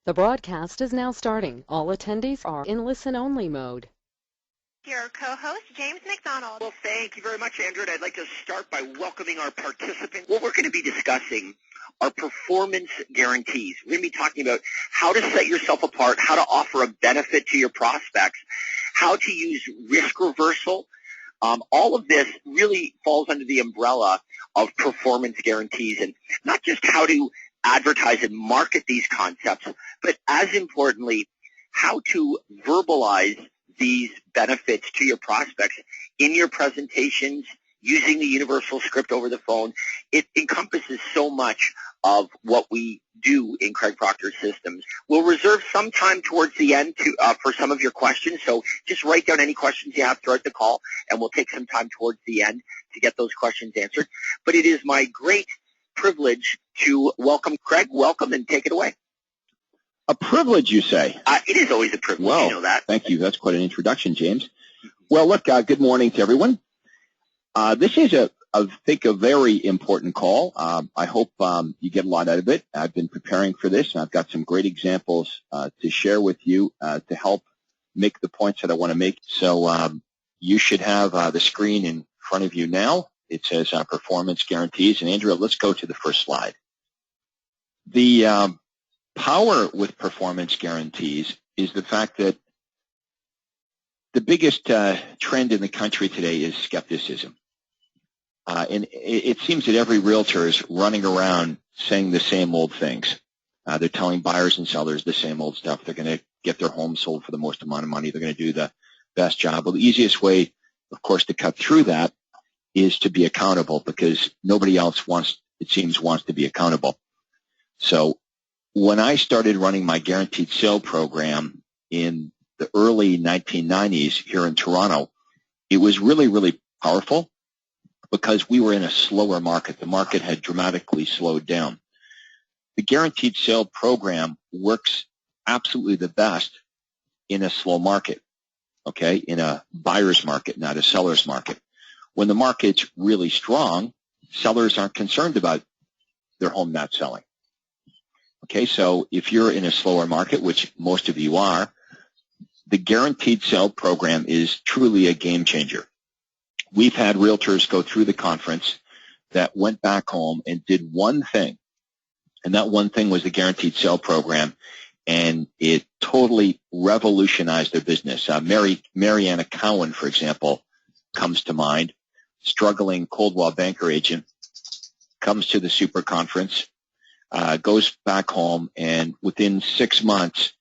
The broadcast is now starting. All attendees are in listen-only mode. Your co-host, James McDonald. Well, thank you very much, Andrew, and I'd like to start by welcoming our participants. What we're going to be discussing are performance guarantees. We're going to be talking about how to set yourself apart, how to offer a benefit to your prospects, how to use risk reversal. All of this really falls under the umbrella of performance guarantees, and not just how to advertise and market these concepts, but as importantly, how to verbalize these benefits to your prospects in your presentations using the universal script over the phone. It encompasses so much of what we do in Craig Proctor's systems. We'll reserve some time towards the end for some of your questions, so just write down any questions you have throughout the call, and we'll take some time towards the end to get those questions answered. But it is my great privilege to welcome Craig. Welcome, and take it away. A privilege, you say? It is always a privilege, well, you know that. Thank you. That's quite an introduction, James. Well, look, good morning to everyone. This is, I think, a very important call. I hope you get a lot out of it. I've been preparing for this, and I've got some great examples to share with you to help make the points that I want to make. So you should have the screen in front of you now. It says performance guarantees. And, Andrea, let's go to the first slide. The power with performance guarantees is the fact that the biggest trend in the country today is skepticism. And it seems that every realtor is running around saying the same old things. They're telling buyers and sellers the same old stuff. They're going to get their home sold for the most amount of money. They're going to do the best job. Well, the easiest way, of course, to cut through that is to be accountable, because nobody else wants to be accountable. So when I started running my guaranteed sale program in the early 1990s here in Toronto, it was really, really powerful because we were in a slower market. The market had dramatically slowed down. The guaranteed sale program works absolutely the best in a slow market, okay, in a buyer's market, not a seller's market. When the market's really strong, sellers aren't concerned about their home not selling. Okay, so if you're in a slower market, which most of you are, the guaranteed sale program is truly a game changer. We've had realtors go through the conference that went back home and did one thing, and that one thing was the guaranteed sale program, and it totally revolutionized their business. Mariana Cowan, for example, comes to mind. Struggling Coldwell Banker agent, comes to the super conference, goes back home, and within 6 months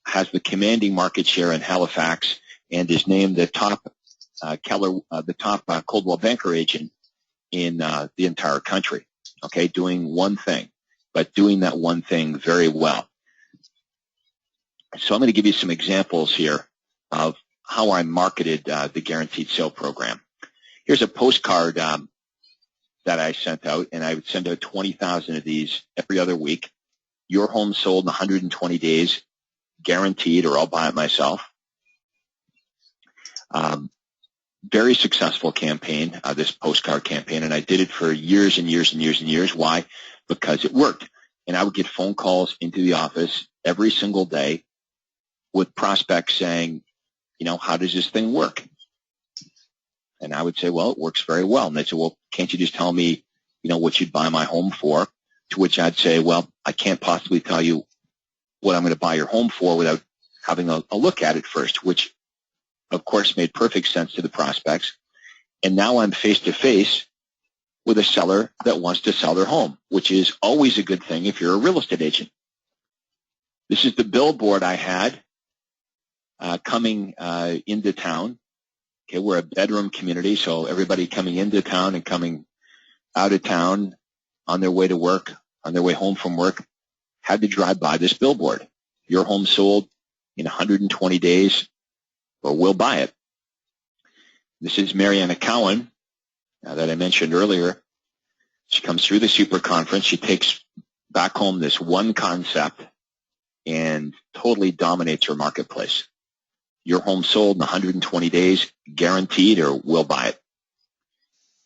has the commanding market share in Halifax and is named the top Coldwell Banker agent in the entire country. Okay, doing one thing, but doing that one thing very well. So I'm going to give you some examples here of how I marketed the guaranteed sale program. Here's a postcard that I sent out, and I would send out 20,000 of these every other week. Your home sold in 120 days, guaranteed, or I'll buy it myself. Very successful campaign, this postcard campaign, and I did it for years and years and years and years. Why? Because it worked. And I would get phone calls into the office every single day with prospects saying, you know, how does this thing work? And I would say, well, it works very well. And they'd say, well, can't you just tell me, you know, what you'd buy my home for? To which I'd say, well, I can't possibly tell you what I'm going to buy your home for without having a look at it first, which, of course, made perfect sense to the prospects. And now I'm face-to-face with a seller that wants to sell their home, which is always a good thing if you're a real estate agent. This is the billboard I had coming into town. Okay, we're a bedroom community, so everybody coming into town and coming out of town on their way to work, on their way home from work, had to drive by this billboard. Your home sold in 120 days, or we'll buy it. This is Mariana Cowan that I mentioned earlier. She comes through the super conference. She takes back home this one concept and totally dominates her marketplace. Your home sold in 120 days, guaranteed, or we'll buy it.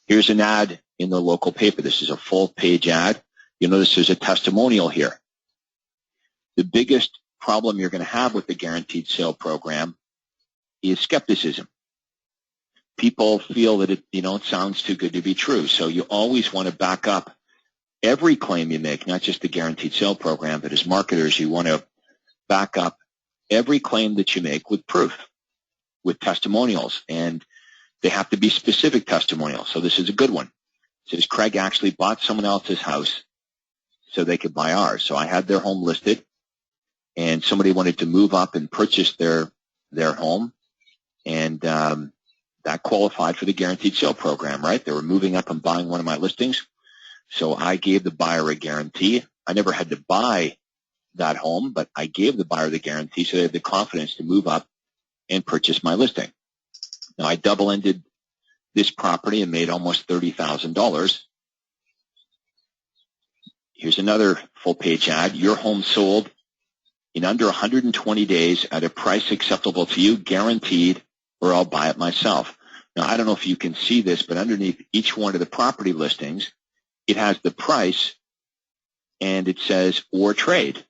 Here's an ad in the local paper. This is a full-page ad. You'll notice there's a testimonial here. The biggest problem you're going to have with the guaranteed sale program is skepticism. People feel that it sounds too good to be true. So you always want to back up every claim you make, not just the guaranteed sale program, but as marketers, you want to back up every claim that you make with proof, with testimonials, and they have to be specific testimonials. So this is a good one. It says Craig actually bought someone else's house so they could buy ours. So I had their home listed, and somebody wanted to move up and purchase their home, and that qualified for the guaranteed sale program, right? They were moving up and buying one of my listings. So I gave the buyer a guarantee. I never had to buy that home, but I gave the buyer the guarantee so they had the confidence to move up and purchase my listing. Now, I double-ended this property and made almost $30,000. Here's another full-page ad. Your home sold in under 120 days at a price acceptable to you, guaranteed, or I'll buy it myself. Now, I don't know if you can see this, but underneath each one of the property listings, it has the price, and it says, or trade.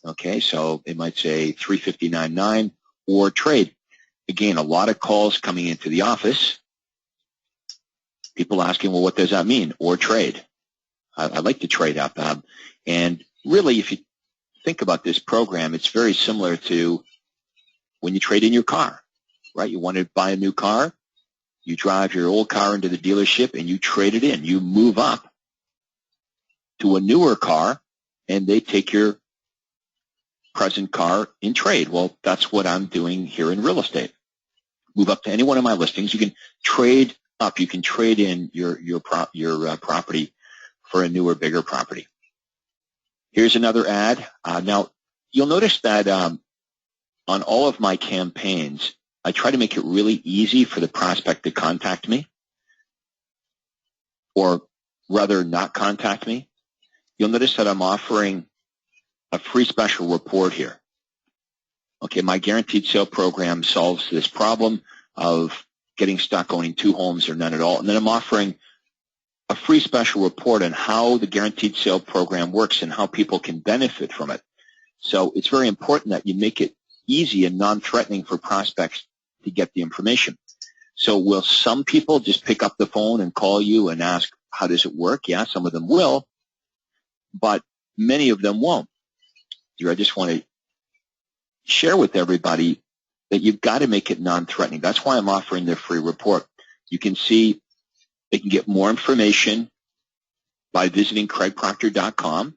Okay, so it might say $359.9 or trade. Again, a lot of calls coming into the office. People asking, well, what does that mean, or trade? I'd like to trade up. And really, if you think about this program, it's very similar to when you trade in your car. Right? You want to buy a new car, you drive your old car into the dealership and you trade it in. You move up to a newer car and they take your present car in trade. Well, that's what I'm doing here in real estate. Move up to any one of my listings. You can trade up. You can trade in your property for a newer, bigger property. Here's another ad. Now, you'll notice that on all of my campaigns, I try to make it really easy for the prospect to contact me, or rather not contact me. You'll notice that I'm offering a free special report here. Okay, my guaranteed sale program solves this problem of getting stuck owning two homes or none at all. And then I'm offering a free special report on how the guaranteed sale program works and how people can benefit from it. So it's very important that you make it easy and non-threatening for prospects to get the information. So will some people just pick up the phone and call you and ask, how does it work? Yeah, some of them will, but many of them won't. Here, I just want to share with everybody that you've got to make it non-threatening. That's why I'm offering their free report. You can see they can get more information by visiting craigproctor.com,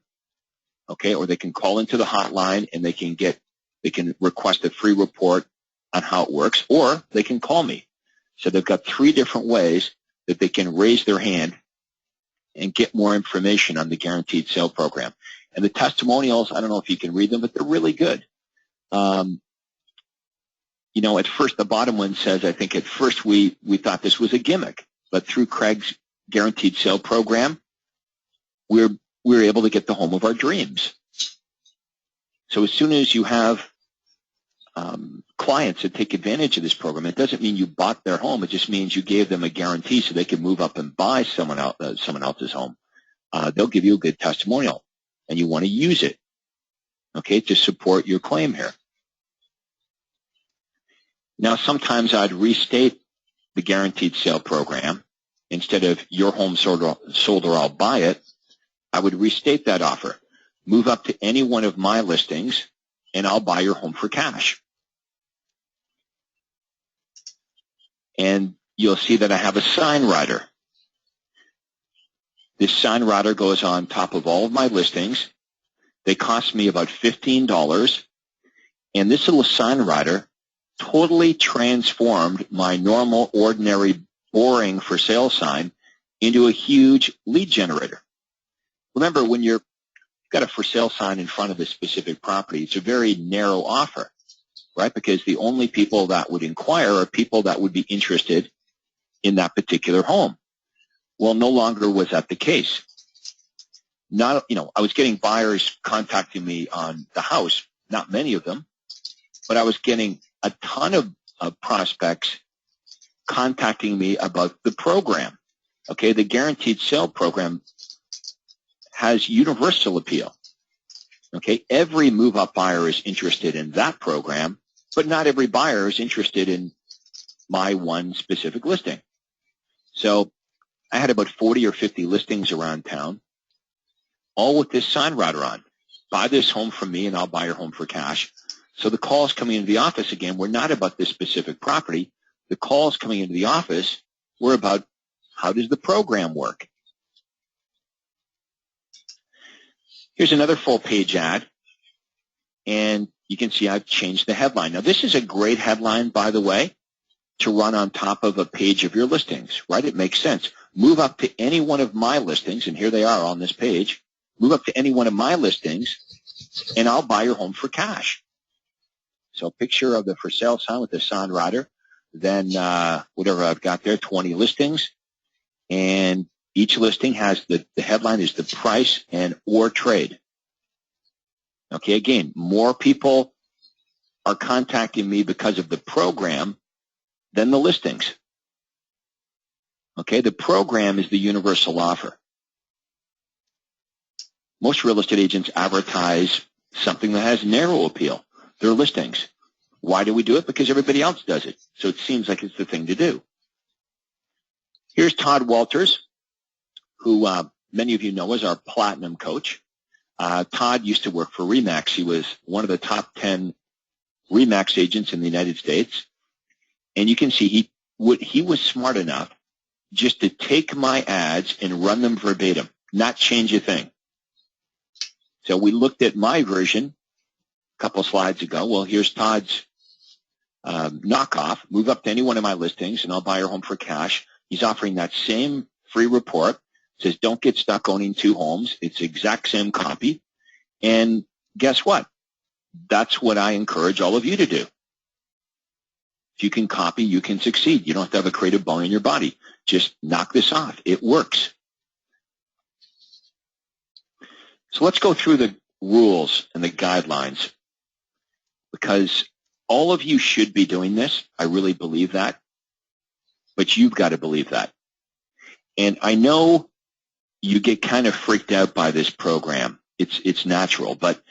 okay, or they can call into the hotline and they can request a free report on how it works, or they can call me. So they've got 3 different ways that they can raise their hand and get more information on the guaranteed sale program. And the testimonials, I don't know if you can read them, but they're really good. At first, the bottom one says, I think at first we thought this was a gimmick, but through Craig's guaranteed sale program, we're able to get the home of our dreams. So as soon as you have clients that take advantage of this program, it doesn't mean you bought their home. It just means you gave them a guarantee so they can move up and buy someone else's home. They'll give you a good testimonial, and you want to use it, okay, to support your claim here. Now, sometimes I'd restate the guaranteed sale program. Instead of your home sold or I'll buy it, I would restate that offer. Move up to any one of my listings, and I'll buy your home for cash. And you'll see that I have a sign rider. This sign rider goes on top of all of my listings. They cost me about $15. And this little sign rider totally transformed my normal, ordinary, boring for sale sign into a huge lead generator. Remember, when you've got a for sale sign in front of a specific property, it's a very narrow offer, right? Because the only people that would inquire are people that would be interested in that particular home. Well, no longer was that the case. I was getting buyers contacting me on the house, not many of them, but I was getting a ton of prospects contacting me about the program. Okay, the guaranteed sale program has universal appeal. Okay, every move-up buyer is interested in that program, but not every buyer is interested in my one specific listing. So I had about 40 or 50 listings around town, all with this sign rider on. Buy this home from me and I'll buy your home for cash. So the calls coming into the office, again, were not about this specific property. The calls coming into the office were about how does the program work. Here's another full-page ad, and you can see I've changed the headline. Now, this is a great headline, by the way, to run on top of a page of your listings, right? It makes sense. Move up to any one of my listings, and here they are on this page. Move up to any one of my listings, and I'll buy your home for cash. So a picture of the for sale sign with the sign rider, then whatever I've got there, 20 listings, and each listing has the headline is the price and or trade. Okay, again, more people are contacting me because of the program than the listings. Okay, the program is the universal offer. Most real estate agents advertise something that has narrow appeal, their listings. Why do we do it? Because everybody else does it. So it seems like it's the thing to do. Here's Todd Walters, who many of you know as our platinum coach. Todd used to work for RE/MAX. He was one of the top 10 RE/MAX agents in the United States. And you can see he was smart enough just to take my ads and run them verbatim, not change a thing. So we looked at my version a couple slides ago. Well, here's Todd's knockoff. Move up to any one of my listings, and I'll buy your home for cash. He's offering that same free report. It says, don't get stuck owning 2 homes. It's the exact same copy. And guess what? That's what I encourage all of you to do. If you can copy, you can succeed. You don't have to have a creative bone in your body. Just knock this off. It works. So let's go through the rules and the guidelines, because all of you should be doing this. I really believe that. But you've got to believe that. And I know you get kind of freaked out by this program. It's natural. But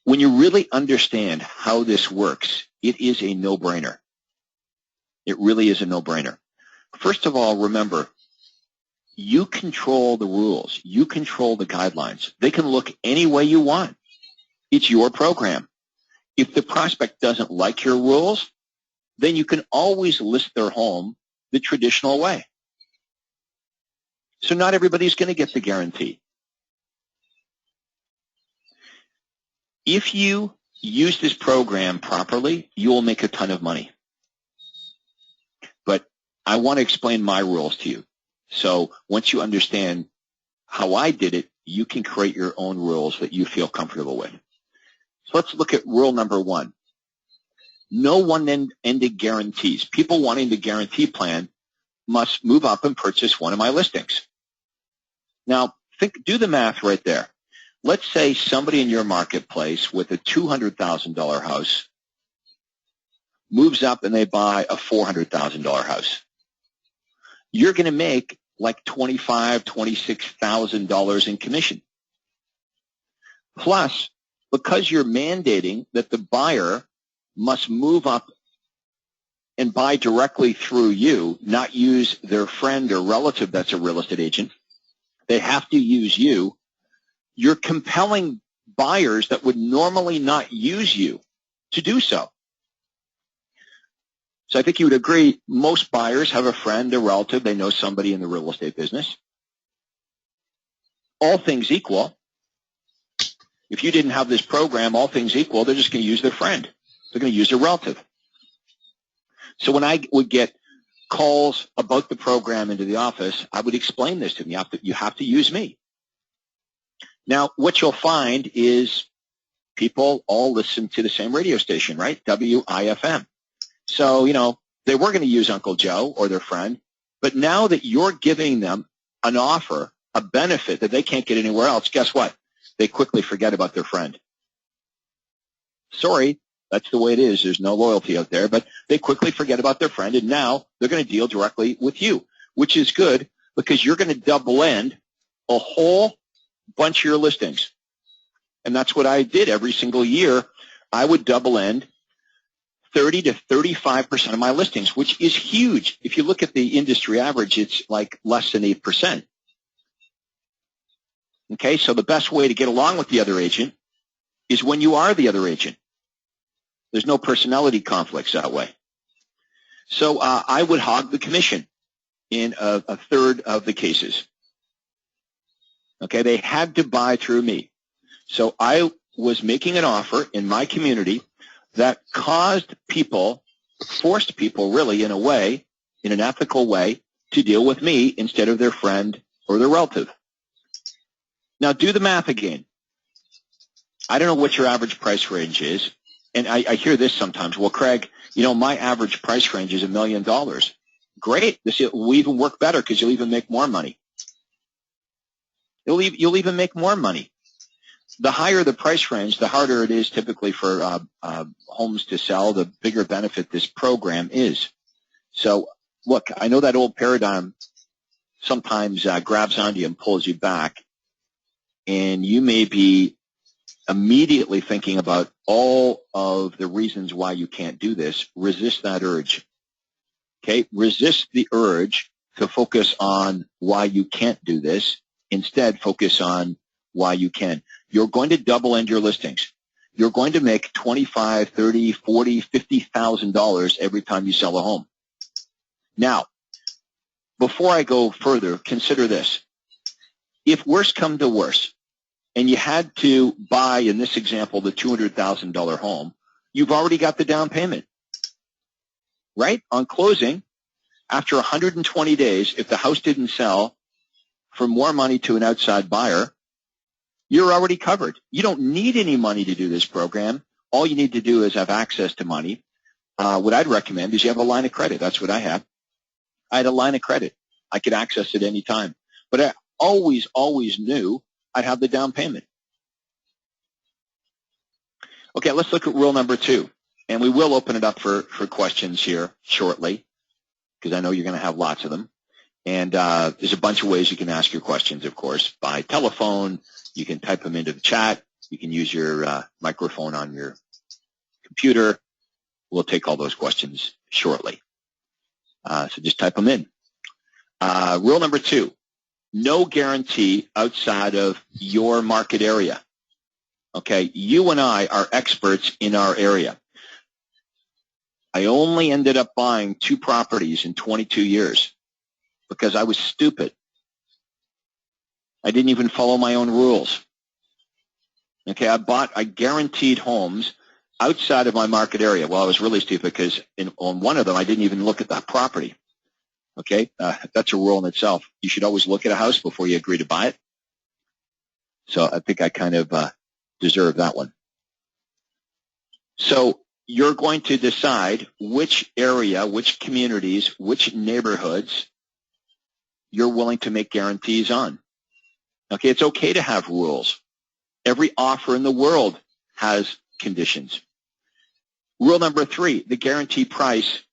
when you really understand how this works, it is a no-brainer. It really is a no-brainer. First of all, remember, you control the rules. You control the guidelines. They can look any way you want. It's your program. If the prospect doesn't like your rules, then you can always list their home the traditional way. So not everybody's going to get the guarantee. If you use this program properly, you will make a ton of money. But I want to explain my rules to you. So once you understand how I did it, you can create your own rules that you feel comfortable with. So let's look at rule number 1. No one-ended guarantees. People wanting the guarantee plan must move up and purchase one of my listings. Now, do the math right there. Let's say somebody in your marketplace with a $200,000 house moves up and they buy a $400,000 house. You're going to make like $25,000, $26,000 in commission. Plus, because you're mandating that the buyer must move up and buy directly through you, not use their friend or relative that's a real estate agent, they have to use you. You're compelling buyers that would normally not use you to do so. So I think you would agree most buyers have a friend, a relative, they know somebody in the real estate business. All things equal, if you didn't have this program, all things equal, they're just going to use their friend. They're going to use their relative. So when I would get calls about the program into the office, I would explain this to them. You have to use me. Now, what you'll find is people all listen to the same radio station, right? WIFM. So, they were going to use Uncle Joe or their friend, but now that you're giving them an offer, a benefit that they can't get anywhere else, guess what? They quickly forget about their friend. Sorry, that's the way it is. There's no loyalty out there, but they quickly forget about their friend, and now they're going to deal directly with you, which is good because you're going to double end a whole bunch of your listings. And that's what I did every single year. I would double end 30 to 35% of my listings, which is huge. If you look at the industry average, it's like less than 8%. Okay, so the best way to get along with the other agent is when you are the other agent. There's no personality conflicts that way. So I would hog the commission in a third of the cases. Okay, they had to buy through me. So I was making an offer in my community that caused people, forced people really in a way, in an ethical way, to deal with me instead of their friend or their relative. Now do the math again. I don't know what your average price range is, and I hear this sometimes. Well, Craig, you know, my average price range is $1 million. Great. This will even work better because you'll even make more money. You'll even make more money. The higher the price range, the harder it is typically for homes to sell, the bigger benefit this program is. So, look, I know that old paradigm sometimes grabs onto you and pulls you back, and you may be immediately thinking about all of the reasons why you can't do this. Resist that urge. Okay? Resist the urge to focus on why you can't do this. Instead, focus on why you can. You're going to double end your listings. You're going to make $25,000, $30,000, $40,000, $50,000 every time you sell a home. Now, before I go further, consider this. If worse come to worse, and you had to buy, in this example, the $200,000 home, you've already got the down payment, right? On closing, after 120 days, if the house didn't sell for more money to an outside buyer, you're already covered. You don't need any money to do this program. All you need to do is have access to money. What I'd recommend is you have a line of credit. That's what I have. I had a line of credit. I could access it any time. But I always knew I'd have the down payment. Okay, let's look at rule number 2. And we will open it up for questions here shortly, because I know you're going to have lots of them. And there's a bunch of ways you can ask your questions, of course, by telephone. You can type them into the chat. You can use your microphone on your computer. We'll take all those questions shortly. So just type them in. Rule number 2, no guarantee outside of your market area. Okay, you and I are experts in our area. I only ended up buying 2 properties in 22 years because I was stupid. I didn't even follow my own rules. Okay, I guaranteed homes outside of my market area. Well, I was really stupid because on one of them, I didn't even look at the property. Okay, that's a rule in itself. You should always look at a house before you agree to buy it. So I think I kind of deserve that one. So you're going to decide which area, which communities, which neighborhoods you're willing to make guarantees on. Okay, it's okay to have rules. Every offer in the world has conditions. Rule number 3, the guarantee price.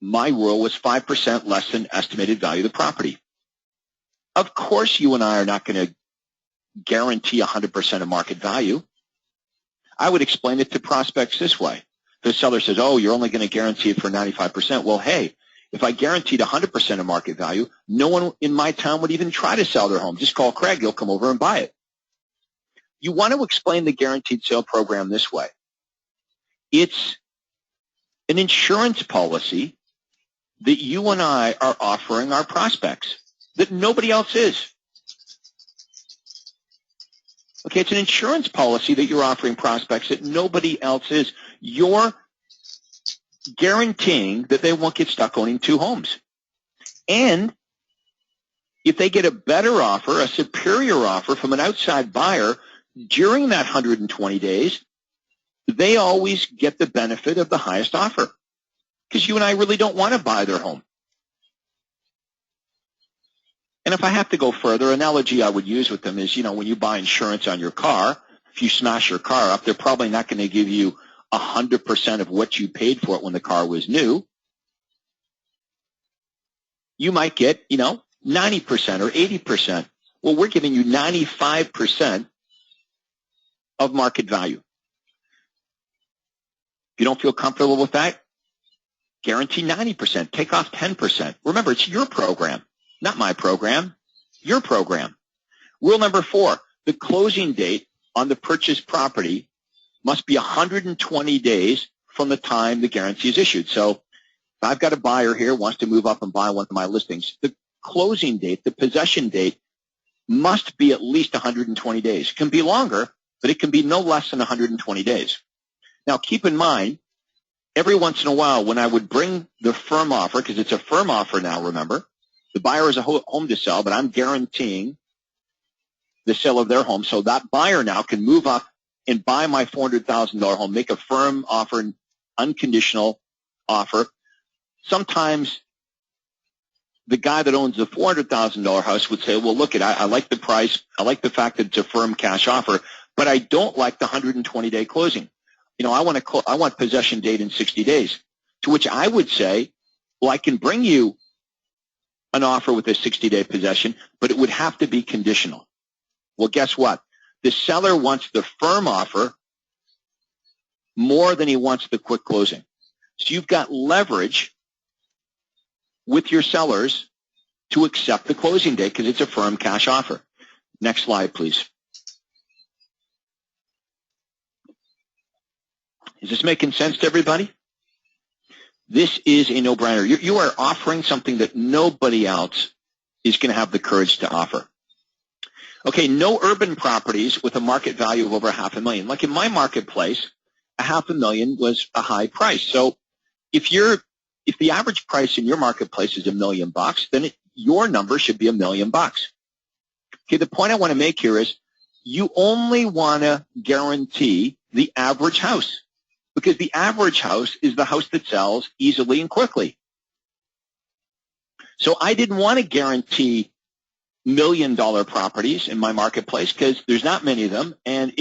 My rule was 5% less than estimated value of the property. Of course, you and I are not going to guarantee 100% of market value. I would explain it to prospects this way. The seller says, oh, you're only going to guarantee it for 95%. Well, hey, if I guaranteed 100% of market value, no one in my town would even try to sell their home. Just call Craig. He'll come over and buy it. You want to explain the guaranteed sale program this way. It's an insurance policy that you and I are offering our prospects that nobody else is. Okay, it's an insurance policy that you're offering prospects that nobody else is. You're guaranteeing that they won't get stuck owning 2 homes. And if they get a better offer, a superior offer from an outside buyer during that 120 days, they always get the benefit of the highest offer because you and I really don't want to buy their home. And if I have to go further, analogy I would use with them is, you know, when you buy insurance on your car, if you smash your car up, they're probably not going to give you 100% of what you paid for it when the car was new. You might get, 90% or 80%. Well, we're giving you 95% of market value. If you don't feel comfortable with that, guarantee 90%. Take off 10%. Remember, it's your program, not my program, your program. Rule number 4, the closing date on the purchased property must be 120 days from the time the guarantee is issued. So if I've got a buyer here who wants to move up and buy one of my listings, the closing date, the possession date, must be at least 120 days. It can be longer, but it can be no less than 120 days. Now, keep in mind, every once in a while when I would bring the firm offer, because it's a firm offer now, remember, the buyer has a home to sell, but I'm guaranteeing the sale of their home, so that buyer now can move up and buy my $400,000 home, make a firm offer, an unconditional offer. Sometimes the guy that owns the $400,000 house would say, well, look, I like the price. I like the fact that it's a firm cash offer, but I don't like the 120-day closing. You know, I want possession date in 60 days, to which I would say, well, I can bring you an offer with a 60-day possession, but it would have to be conditional. Well, guess what? The seller wants the firm offer more than he wants the quick closing. So you've got leverage with your sellers to accept the closing date because it's a firm cash offer. Next slide, please. Is this making sense to everybody? This is a no-brainer. You are offering something that nobody else is going to have the courage to offer. Okay, no urban properties with a market value of over $500,000. Like in my marketplace, $500,000 was a high price. So if the average price in your marketplace is $1 million, then your number should be $1 million. Okay, the point I want to make here is you only want to guarantee the average house, because the average house is the house that sells easily and quickly. So I didn't want to guarantee $1 million properties in my marketplace because there's not many of them and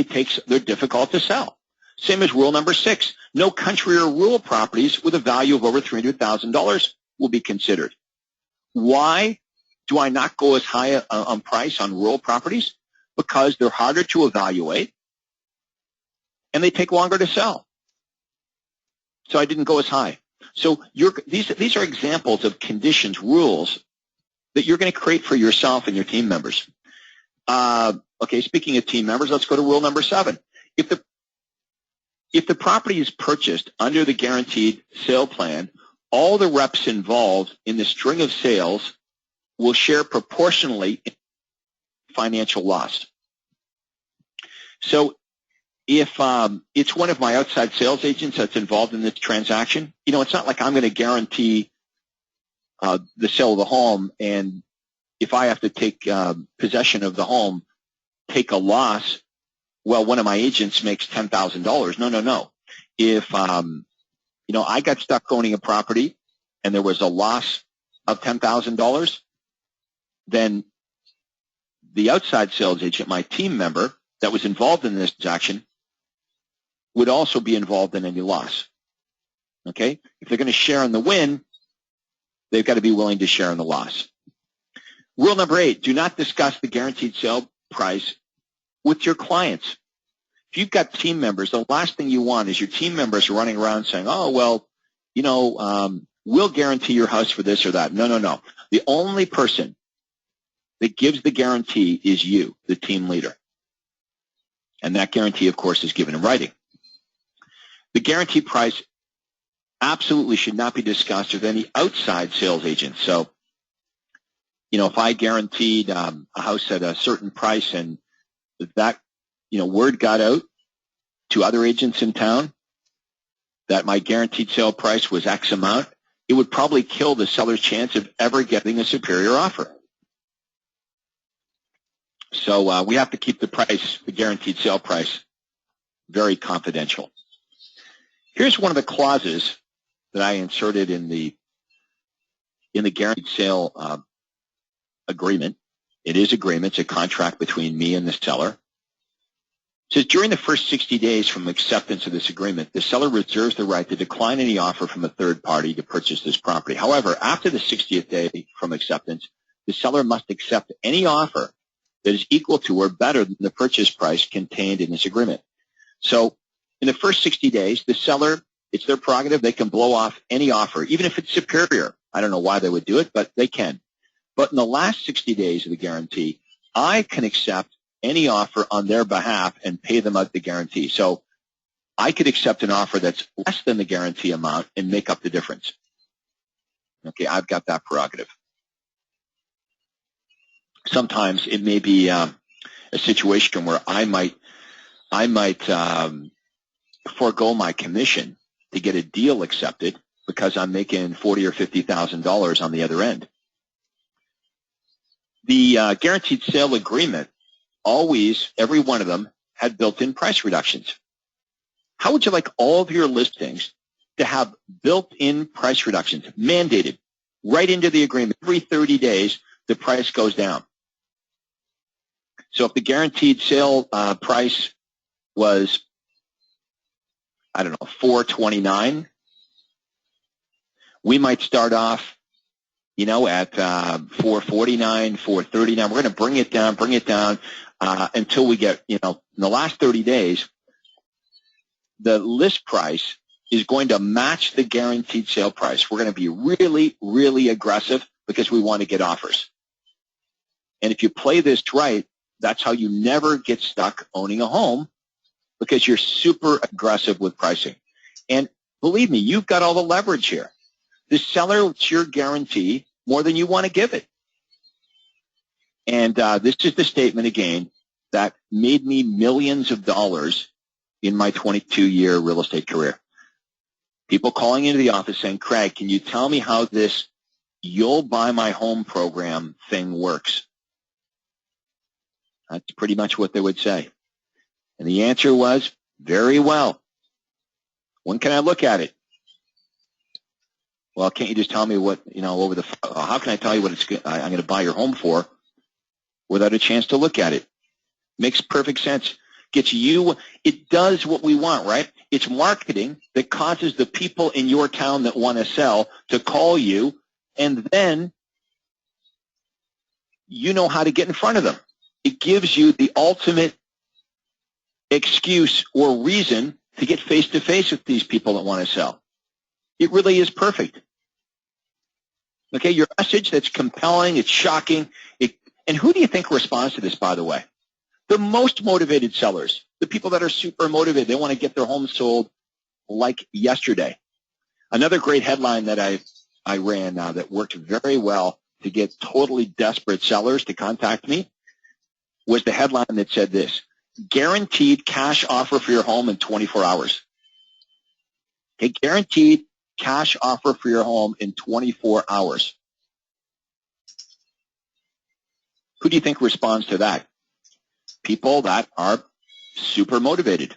they're difficult to sell. Same as rule number 6. No country or rural properties with a value of over $300,000 will be considered. Why do I not go as high on price on rural properties? Because they're harder to evaluate and they take longer to sell. So I didn't go as high. So these are examples of conditions, rules that you're going to create for yourself and your team members. Okay, speaking of team members, let's go to rule number 7. If the property is purchased under the guaranteed sale plan, all the reps involved in the string of sales will share proportionally in financial loss. So if it's one of my outside sales agents that's involved in this transaction, you know, it's not like I'm going to guarantee the sale of the home, and if I have to take possession of the home, take a loss, well, one of my agents makes $10,000. No. If, you know, I got stuck owning a property and there was a loss of $10,000, then the outside sales agent, my team member that was involved in this transaction, would also be involved in any loss. Okay? If they're going to share in the win, they've got to be willing to share in the loss. Rule number 8, do not discuss the guaranteed sale price with your clients. If you've got team members, the last thing you want is your team members running around saying, oh, well, you know, we'll guarantee your house for this or that. No. The only person that gives the guarantee is you, the team leader. And that guarantee, of course, is given in writing. The guarantee price absolutely should not be discussed with any outside sales agent. So, you know, if I guaranteed a house at a certain price and that, you know, word got out to other agents in town that my guaranteed sale price was X amount, it would probably kill the seller's chance of ever getting a superior offer. So we have to keep the price, the guaranteed sale price, very confidential. Here's one of the clauses that I inserted in the guaranteed sale agreement. It is agreement. It's a contract between me and the seller. It says, during the first 60 days from acceptance of this agreement, the seller reserves the right to decline any offer from a third party to purchase this property. However, after the 60th day from acceptance, the seller must accept any offer that is equal to or better than the purchase price contained in this agreement. So in the first 60 days, the seller, it's their prerogative. They can blow off any offer, even if it's superior. I don't know why they would do it, but they can. But in the last 60 days of the guarantee, I can accept any offer on their behalf and pay them out the guarantee. So I could accept an offer that's less than the guarantee amount and make up the difference. Okay, I've got that prerogative. Sometimes it may be a situation where I might forego my commission to get a deal accepted because I'm making $40,000 or $50,000 on the other end. The guaranteed sale agreement, always, every one of them, had built-in price reductions. How would you like all of your listings to have built-in price reductions, mandated, right into the agreement? Every 30 days, the price goes down. So if the guaranteed sale price was, I don't know, $429, we might start off, you know, at $449, $439. We're going to bring it down until we get, you know, in the last 30 days, the list price is going to match the guaranteed sale price. We're going to be really, really aggressive because we want to get offers. And if you play this right, that's how you never get stuck owning a home, because you're super aggressive with pricing. And believe me, you've got all the leverage here. The seller wants your guarantee more than you want to give it. And this is the statement, again, that made me millions of dollars in my 22-year real estate career. People calling into the office saying, Craig, can you tell me how this You'll Buy My Home program thing works? That's pretty much what they would say. And the answer was, very well. When can I look at it? Well, can't you just tell me what, you know, over the, how can I tell you what I'm going to buy your home for without a chance to look at it? Makes perfect sense. Gets you, it does what we want, right? It's marketing that causes the people in your town that want to sell to call you, and then you know how to get in front of them. It gives you the ultimate excuse or reason to get face-to-face with these people that want to sell. It really is perfect. Okay, your message that's compelling, it's shocking. And who do you think responds to this, by the way? The most motivated sellers, the people that are super motivated. They want to get their home sold like yesterday. Another great headline that I ran that worked very well to get totally desperate sellers to contact me was the headline that said this: guaranteed cash offer for your home in 24 hours. Okay, guaranteed cash offer for your home in 24 hours. Who do you think responds to that? People that are super motivated,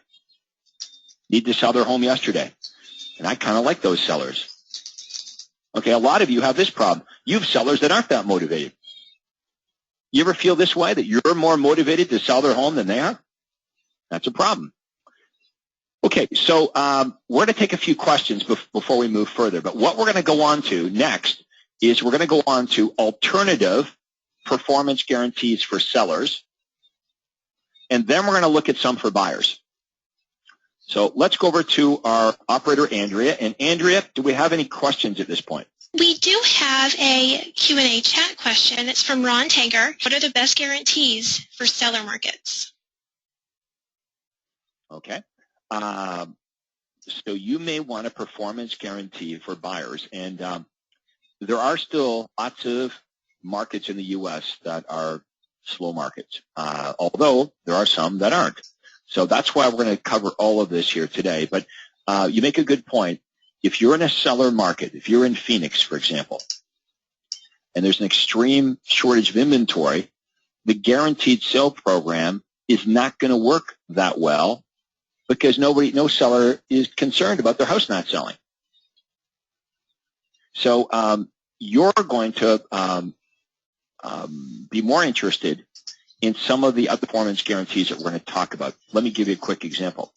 need to sell their home yesterday. And I kind of like those sellers. Okay, a lot of you have this problem. You have sellers that aren't that motivated. You ever feel this way, that you're more motivated to sell their home than they are? That's a problem. Okay, so we're going to take a few questions before we move further. But what we're going to go on to next is we're going to go on to alternative performance guarantees for sellers. And then we're going to look at some for buyers. So let's go over to our operator, Andrea. And Andrea, do we have any questions at this point? We do have a Q&A chat question. It's from Ron Tager. What are the best guarantees for seller markets? Okay. So you may want a performance guarantee for buyers. And there are still lots of markets in the U.S. that are slow markets, although there are some that aren't. So that's why we're going to cover all of this here today. But you make a good point. If you're in a seller market, if you're in Phoenix, for example, and there's an extreme shortage of inventory, the guaranteed sale program is not going to work that well because no seller is concerned about their house not selling. So you're going to be more interested in some of the other performance guarantees that we're going to talk about. Let me give you a quick example.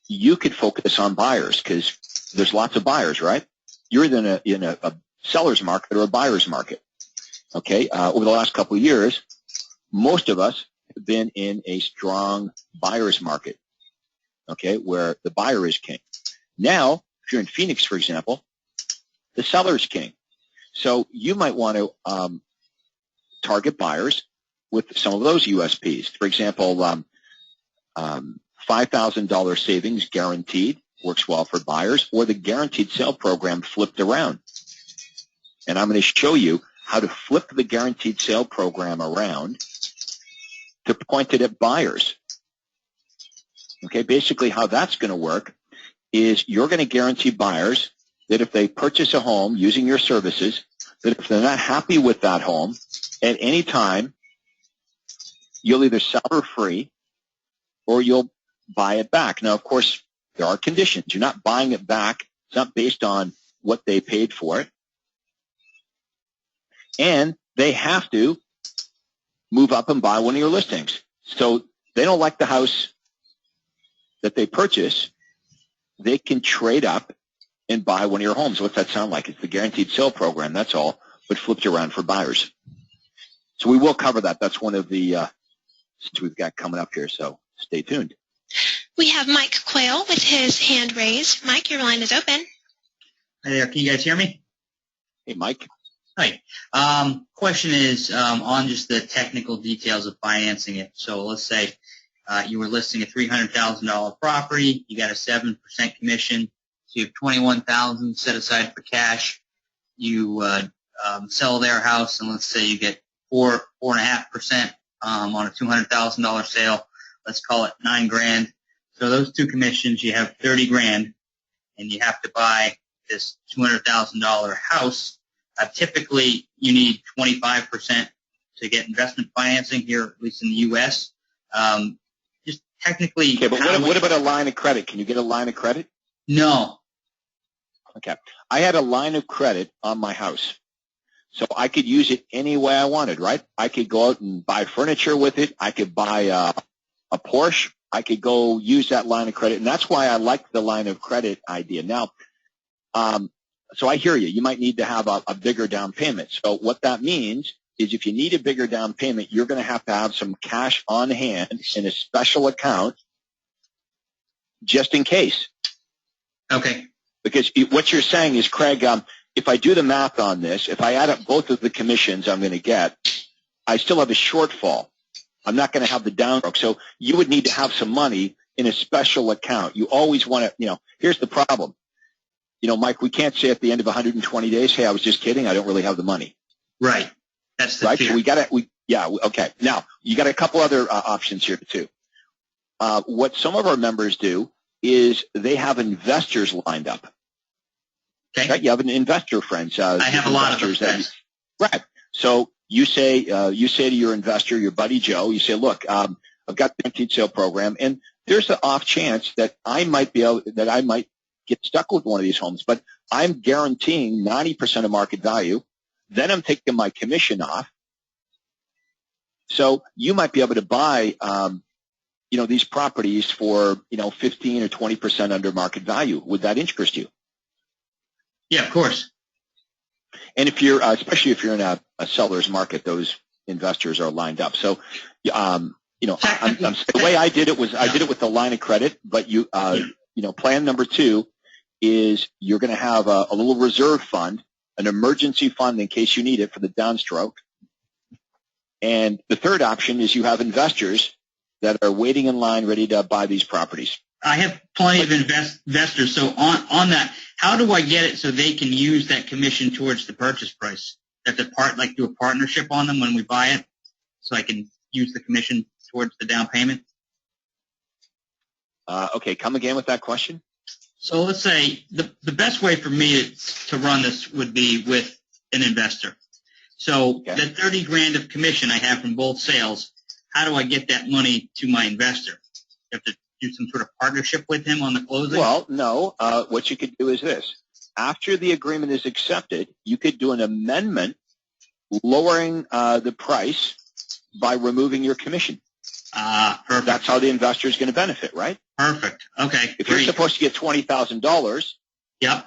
You could focus on buyers because there's lots of buyers, right? You're either in a seller's market or a buyer's market. Okay, over the last couple of years, most of us have been in a strong buyer's market. okay, where the buyer is king. Now, if you're in Phoenix, for example, the seller is king. So you might want to target buyers with some of those USPs. For example, $5,000 savings guaranteed works well for buyers, or the guaranteed sale program flipped around. And I'm going to show you how to flip the guaranteed sale program around to point it at buyers. Okay, basically how that's going to work is you're going to guarantee buyers that if they purchase a home using your services, that if they're not happy with that home, at any time, you'll either sell for free or you'll buy it back. Now, of course, there are conditions. You're not buying it back. It's not based on what they paid for it. And they have to move up and buy one of your listings. So they don't like the house that they purchase. They can trade up and buy one of your homes. What's that sound like? It's the guaranteed sale program, that's all, but flipped around for buyers. So we will cover that. That's one of the we've got coming up here, so stay tuned. We have Mike Quayle with his hand raised. Mike, your line is open. Hi there. Can you guys hear me? Hey, Mike. Hi. Question is on just the technical details of financing it. So let's say you were listing a $300,000 property. You got a 7% commission. So you have $21,000 set aside for cash. You sell their house, and let's say you get 4.5% on a $200,000 sale. Let's call it $9,000. So those two commissions, you have $30,000, and you have to buy this $200,000 house. Typically, you need 25% to get investment financing here, at least in the U.S. Just technically. Okay, but what about a line of credit? Can you get a line of credit? No. Okay. I had a line of credit on my house, so I could use it any way I wanted, right? I could go out and buy furniture with it. I could buy a Porsche. I could go use that line of credit, and that's why I like the line of credit idea. Now, so I hear you. You might need to have a bigger down payment. So what that means is if you need a bigger down payment, you're going to have some cash on hand in a special account just in case. Okay. Because what you're saying is, Craig, if I do the math on this, if I add up both of the commissions I'm going to get, I still have a shortfall. I'm not going to have the downstroke. So you would need to have some money in a special account. You always want to, here's the problem. Mike, we can't say at the end of 120 days, hey, I was just kidding. I don't really have the money. Right. That's the right. fear. So we got to, okay. Now, you got a couple other options here too. What some of our members do is they have investors lined up. Okay. Right? You have an investor friends. I have a lot of those friends. Right. So you say to your investor, your buddy Joe, you say, look, I've got the guaranteed sale program, and there's the off chance that I might get stuck with one of these homes, but I'm guaranteeing 90% of market value. Then I'm taking my commission off. So you might be able to buy, these properties for, 15 or 20% under market value. Would that interest you? Yeah, of course. And if you're, especially if you're in a seller's market, those investors are lined up. So, the way I did it was I did it with the line of credit, but plan number 2 is you're going to have a little reserve fund, an emergency fund in case you need it for the downstroke. And the third option is you have investors that are waiting in line ready to buy these properties. I have plenty of investors. So on that, how do I get it so they can use that commission towards the purchase price? Have to do a partnership on them when we buy it, so I can use the commission towards the down payment? Okay, come again with that question. So let's say the best way for me to run this would be with an investor. So okay. That $30,000 of commission I have from both sales, how do I get that money to my investor? You have to do some sort of partnership with him on the closing? Well, no. What you could do is this. After the agreement is accepted, you could do an amendment lowering the price by removing your commission. Perfect. That's how the investor is going to benefit, right? Perfect. Okay. If you're supposed to get $20,000, yep.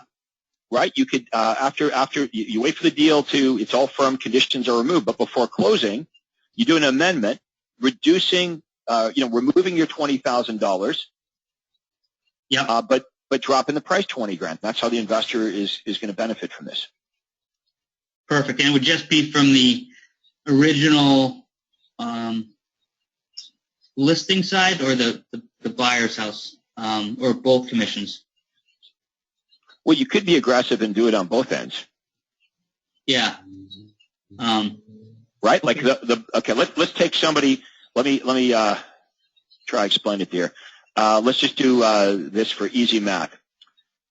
Right, you could after you wait for the deal to it's all firm, conditions are removed, but before closing, you do an amendment reducing removing your $20,000 Yep. But dropping the price 20 grand. That's how the investor is going to benefit from this. Perfect. And it would just be from the original listing side or the buyer's house, or both commissions? Well, you could be aggressive and do it on both ends. Yeah. Right? Like okay, let's take somebody, let me try to explain it there. Let's just do this for easy math.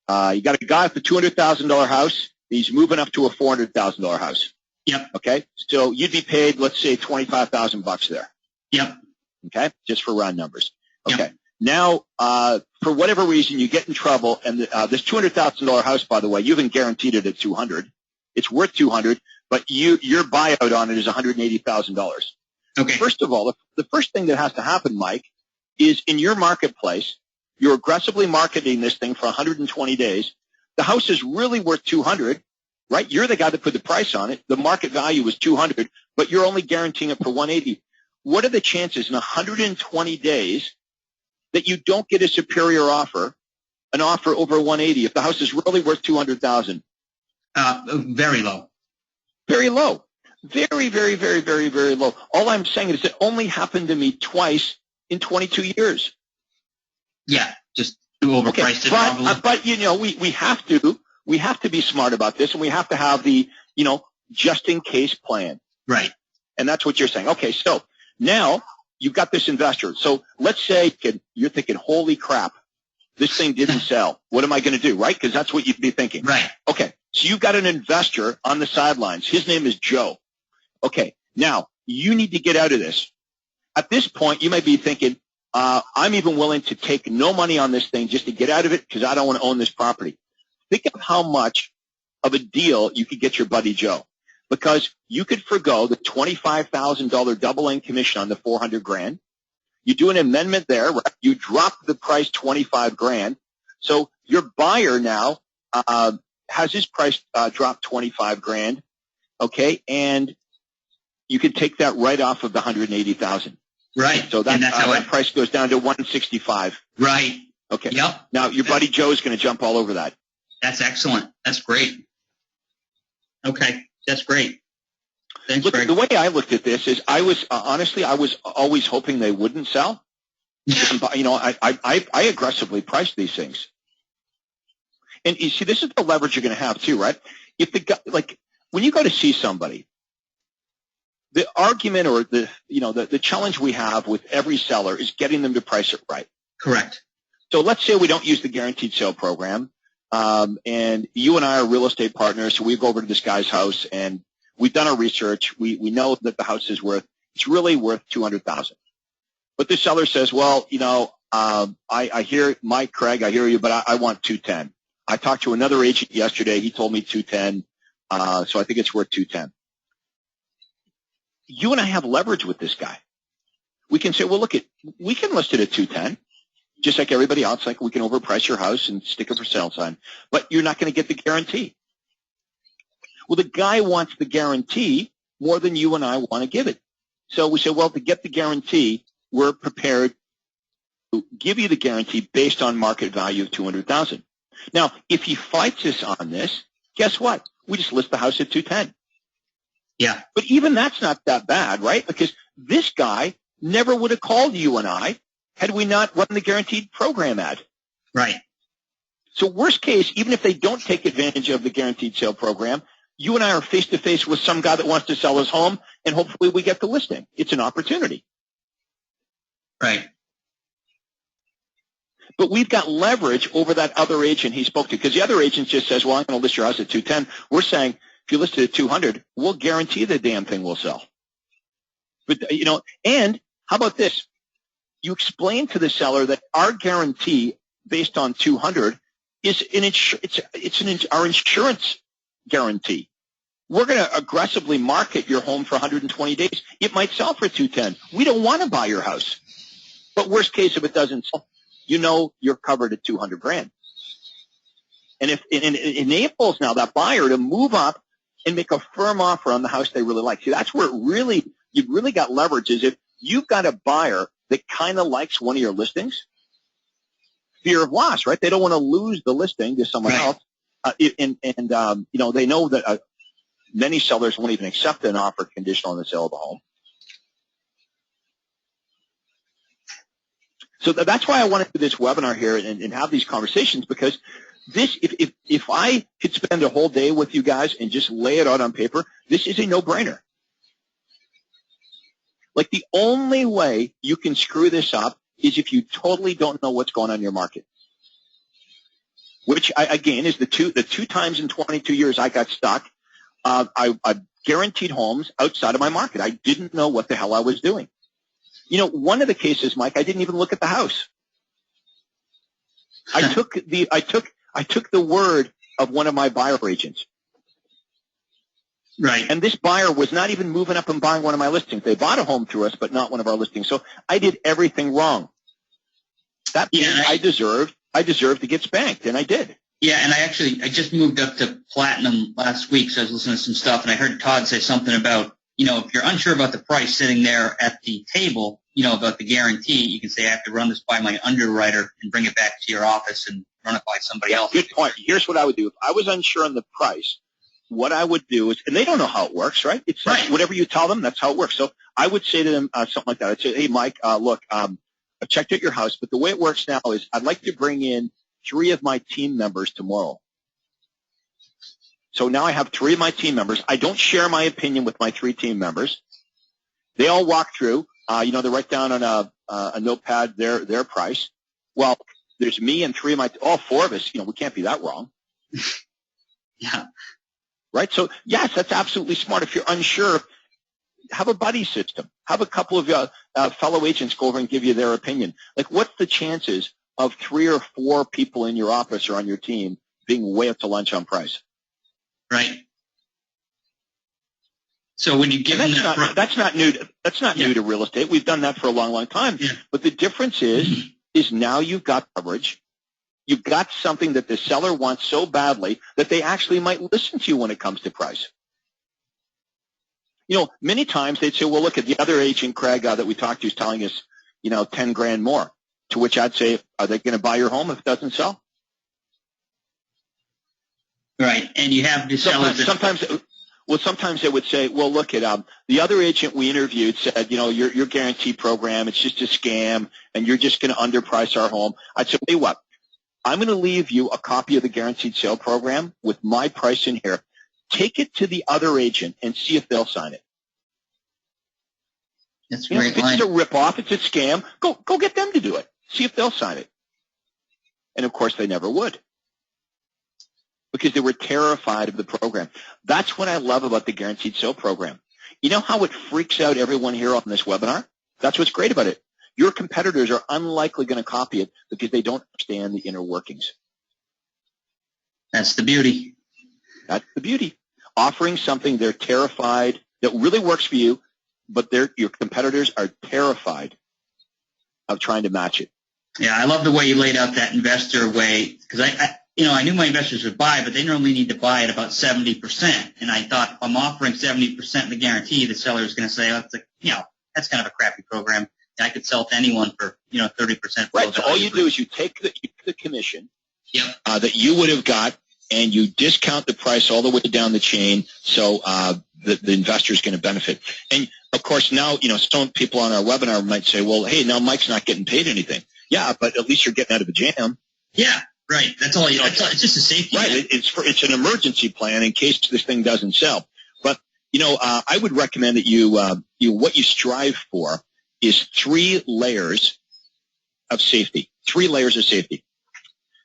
You got a guy with a $200,000 house. He's moving up to a $400,000 house. Yep. Okay? So you'd be paid, let's say, $25,000 there. Yep. Okay? Just for round numbers. Okay. Yep. Now, for whatever reason, you get in trouble, and this $200,000 house, by the way, you haven't guaranteed it at $200,000. It's worth $200,000, but your buyout on it is $180,000. Okay. First of all, the first thing that has to happen, Mike, is in your marketplace, you're aggressively marketing this thing for 120 days. The house is really worth $200,000, right? You're the guy that put the price on it. The market value was $200,000, but you're only guaranteeing it for $180,000. What are the chances in 120 days that you don't get a superior offer, an offer over $180,000 if the house is really worth $200,000? Very low. Very low. Very, very, very, very, very low. All I'm saying is it only happened to me twice in 22 years. Yeah, just too overpriced it probably. But you know, we have to be smart about this, and we have to have the, you know, just in case plan. Right. And that's what you're saying. Okay, so now you've got this investor. So let's say you're thinking, holy crap, this thing didn't sell. What am I going to do, right? Because that's what you'd be thinking. Right. Okay, so you've got an investor on the sidelines. His name is Joe. Okay, now you need to get out of this. At this point, you may be thinking, I'm even willing to take no money on this thing just to get out of it because I don't want to own this property. Think of how much of a deal you could get your buddy Joe, because you could forgo the $25,000 double end commission on the $400,000. You do an amendment there, right? You drop the price $25,000. So your buyer now has his price dropped $25,000, okay, and you can take that right off of the $180,000. Right. So that's how that price goes down to $165,000. Right. Okay. Yep. Now your buddy Joe is going to jump all over that. That's excellent. That's great. Okay, that's great. Thanks, Look, Greg. the way I looked at this is I was always hoping they wouldn't sell. You know, I aggressively priced these things. And you see, this is the leverage you're going to have too, right? If the guy, like when you go to see somebody, the argument or the challenge we have with every seller is getting them to price it right. Correct. So let's say we don't use the guaranteed sale program, and you and I are real estate partners, so we go over to this guy's house and we've done our research. We know that the house is it's really worth $200,000. But the seller says, well, you know, I hear Mike, Craig, I hear you, but I want $210,000. I talked to another agent yesterday. He told me $210,000, so I think it's worth $210,000. You and I have leverage with this guy. We can say, well, look, we can list it at $210,000, just like everybody else. Like we can overprice your house and stick a for sale sign, but you're not going to get the guarantee. Well, the guy wants the guarantee more than you and I want to give it. So we say, well, to get the guarantee, we're prepared to give you the guarantee based on market value of $200,000. Now, if he fights us on this, guess what? We just list the house at $210,000. Yeah. But even that's not that bad, right? Because this guy never would have called you and I had we not run the guaranteed program ad. Right. So worst case, even if they don't take advantage of the guaranteed sale program, you and I are face-to-face with some guy that wants to sell his home, and hopefully we get the listing. It's an opportunity. Right. But we've got leverage over that other agent he spoke to, because the other agent just says, well, I'm going to list your house at $210,000. We're saying, if you list it at $200,000, we'll guarantee the damn thing will sell. But, you know, and how about this? You explain to the seller that our guarantee based on $200,000 is our insurance guarantee. We're going to aggressively market your home for 120 days. It might sell for $210,000. We don't want to buy your house. But worst case, if it doesn't sell, you know you're covered at $200,000. And if it enables now that buyer to move up and make a firm offer on the house they really like. See, that's where you've really got leverage, is if you've got a buyer that kind of likes one of your listings, fear of loss, right? They don't want to lose the listing to someone else. You know, they know that many sellers won't even accept an offer conditional on the sale of the home. So that's why I wanted to do this webinar here and have these conversations, because this, if I could spend a whole day with you guys and just lay it out on paper, this is a no-brainer. Like, the only way you can screw this up is if you totally don't know what's going on in your market. Which, again, is the two times in 22 years I got stuck. I guaranteed homes outside of my market. I didn't know what the hell I was doing. You know, one of the cases, Mike, I didn't even look at the house. I took the word of one of my buyer agents. Right. And this buyer was not even moving up and buying one of my listings. They bought a home through us, but not one of our listings. So I did everything wrong. That means I deserved to get spanked, and I did. Yeah, and I just moved up to Platinum last week, so I was listening to some stuff, and I heard Todd say something about, you know, if you're unsure about the price sitting there at the table, you know, about the guarantee, you can say, I have to run this by my underwriter and bring it back to your office and run it by somebody else. Good point. Here's what I would do. If I was unsure on the price, what I would do is, and they don't know how it works, right? It's right. Whatever you tell them, that's how it works. So I would say to them something like that. I'd say, hey, Mike, look, I checked out your house, but the way it works now is I'd like to bring in 3 of my team members tomorrow. So now I have 3 of my team members. I don't share my opinion with my 3 team members. They all walk through. You know, they write down on a notepad their price. Well, there's me and 3 of all 4 of us. You know, we can't be that wrong. Yeah. Right? So, yes, that's absolutely smart. If you're unsure, have a buddy system. Have a couple of fellow agents go over and give you their opinion. Like, what's the chances of 3 or 4 people in your office or on your team being way up to lunch on price? Right. So when you give them that's not new to real estate. We've done that for a long, long time. Yeah. But the difference is now you've got coverage. You've got something that the seller wants so badly that they actually might listen to you when it comes to price. You know, many times they'd say, well, look at the other agent, Craig, that we talked to is telling us, you know, 10 grand more. To which I'd say, are they going to buy your home if it doesn't sell? Right. And you have the sellers. Sometimes they would say, well, look at the other agent we interviewed said, you know, your guarantee program, it's just a scam, and you're just going to underprice our home. I'd say, hey, what? I'm going to leave you a copy of the guaranteed sale program with my price in here. Take it to the other agent and see if they'll sign it. That's great. If it's a ripoff, it's a scam, go get them to do it. See if they'll sign it. And, of course, they never would because they were terrified of the program. That's what I love about the guaranteed sale program. You know how it freaks out everyone here on this webinar? That's what's great about it. Your competitors are unlikely going to copy it because they don't understand the inner workings. That's the beauty. That's the beauty. Offering something they're terrified that really works for you, but your competitors are terrified of trying to match it. Yeah, I love the way you laid out that investor way because I knew my investors would buy, but they normally need to buy at about 70%. And I thought if I'm offering 70% of the guarantee, the seller is going to say, oh, that's kind of a crappy program. I could sell to anyone for 30%. Right. So all you do is you take the commission that you would have got, and you discount the price all the way down the chain, so the investor is going to benefit. And of course, now some people on our webinar might say, "Well, hey, now Mike's not getting paid anything." Yeah, but at least you're getting out of a jam. Yeah. Right. That's all. It's just a safety. Right. It's an emergency plan in case this thing doesn't sell. But I would recommend that you what you strive for is 3 layers of safety. 3 layers of safety.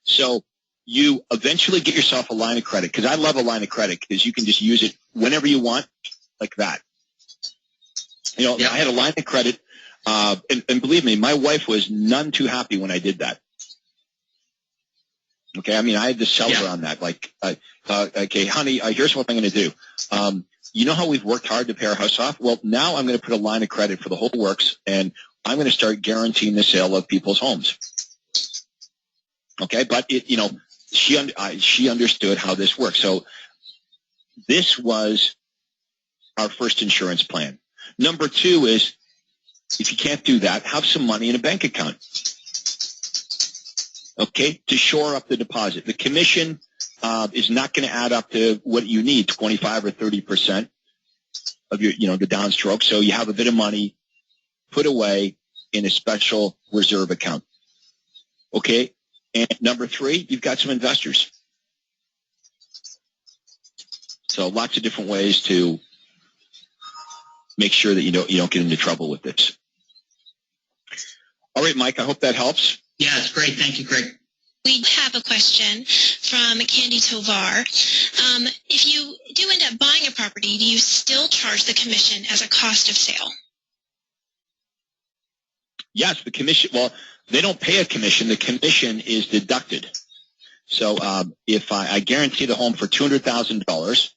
So you eventually get yourself a line of credit, because I love a line of credit because you can just use it whenever you want, like that. I had a line of credit, and believe me, my wife was none too happy when I did that. Okay, I mean, I had to sell her on that. Like, okay, honey, here's what I'm going to do. You know how we've worked hard to pay our house off? Well, now I'm going to put a line of credit for the whole works, and I'm going to start guaranteeing the sale of people's homes. Okay, but she understood how this works. So this was our first insurance plan. Number 2 is, if you can't do that, have some money in a bank account. okay, to shore up the deposit. The commission is not going to add up to what you need, 25 or 30% of your, the downstroke. So you have a bit of money put away in a special reserve account. Okay? And number 3, you've got some investors. So lots of different ways to make sure that you don't get into trouble with this. All right, Mike, I hope that helps. Yeah, it's great. Thank you, Craig. We have a question from Candy Tovar. If you do end up buying a property, do you still charge the commission as a cost of sale? Yes, the commission, well, they don't pay a commission. The commission is deducted. So if I guarantee the home for $200,000,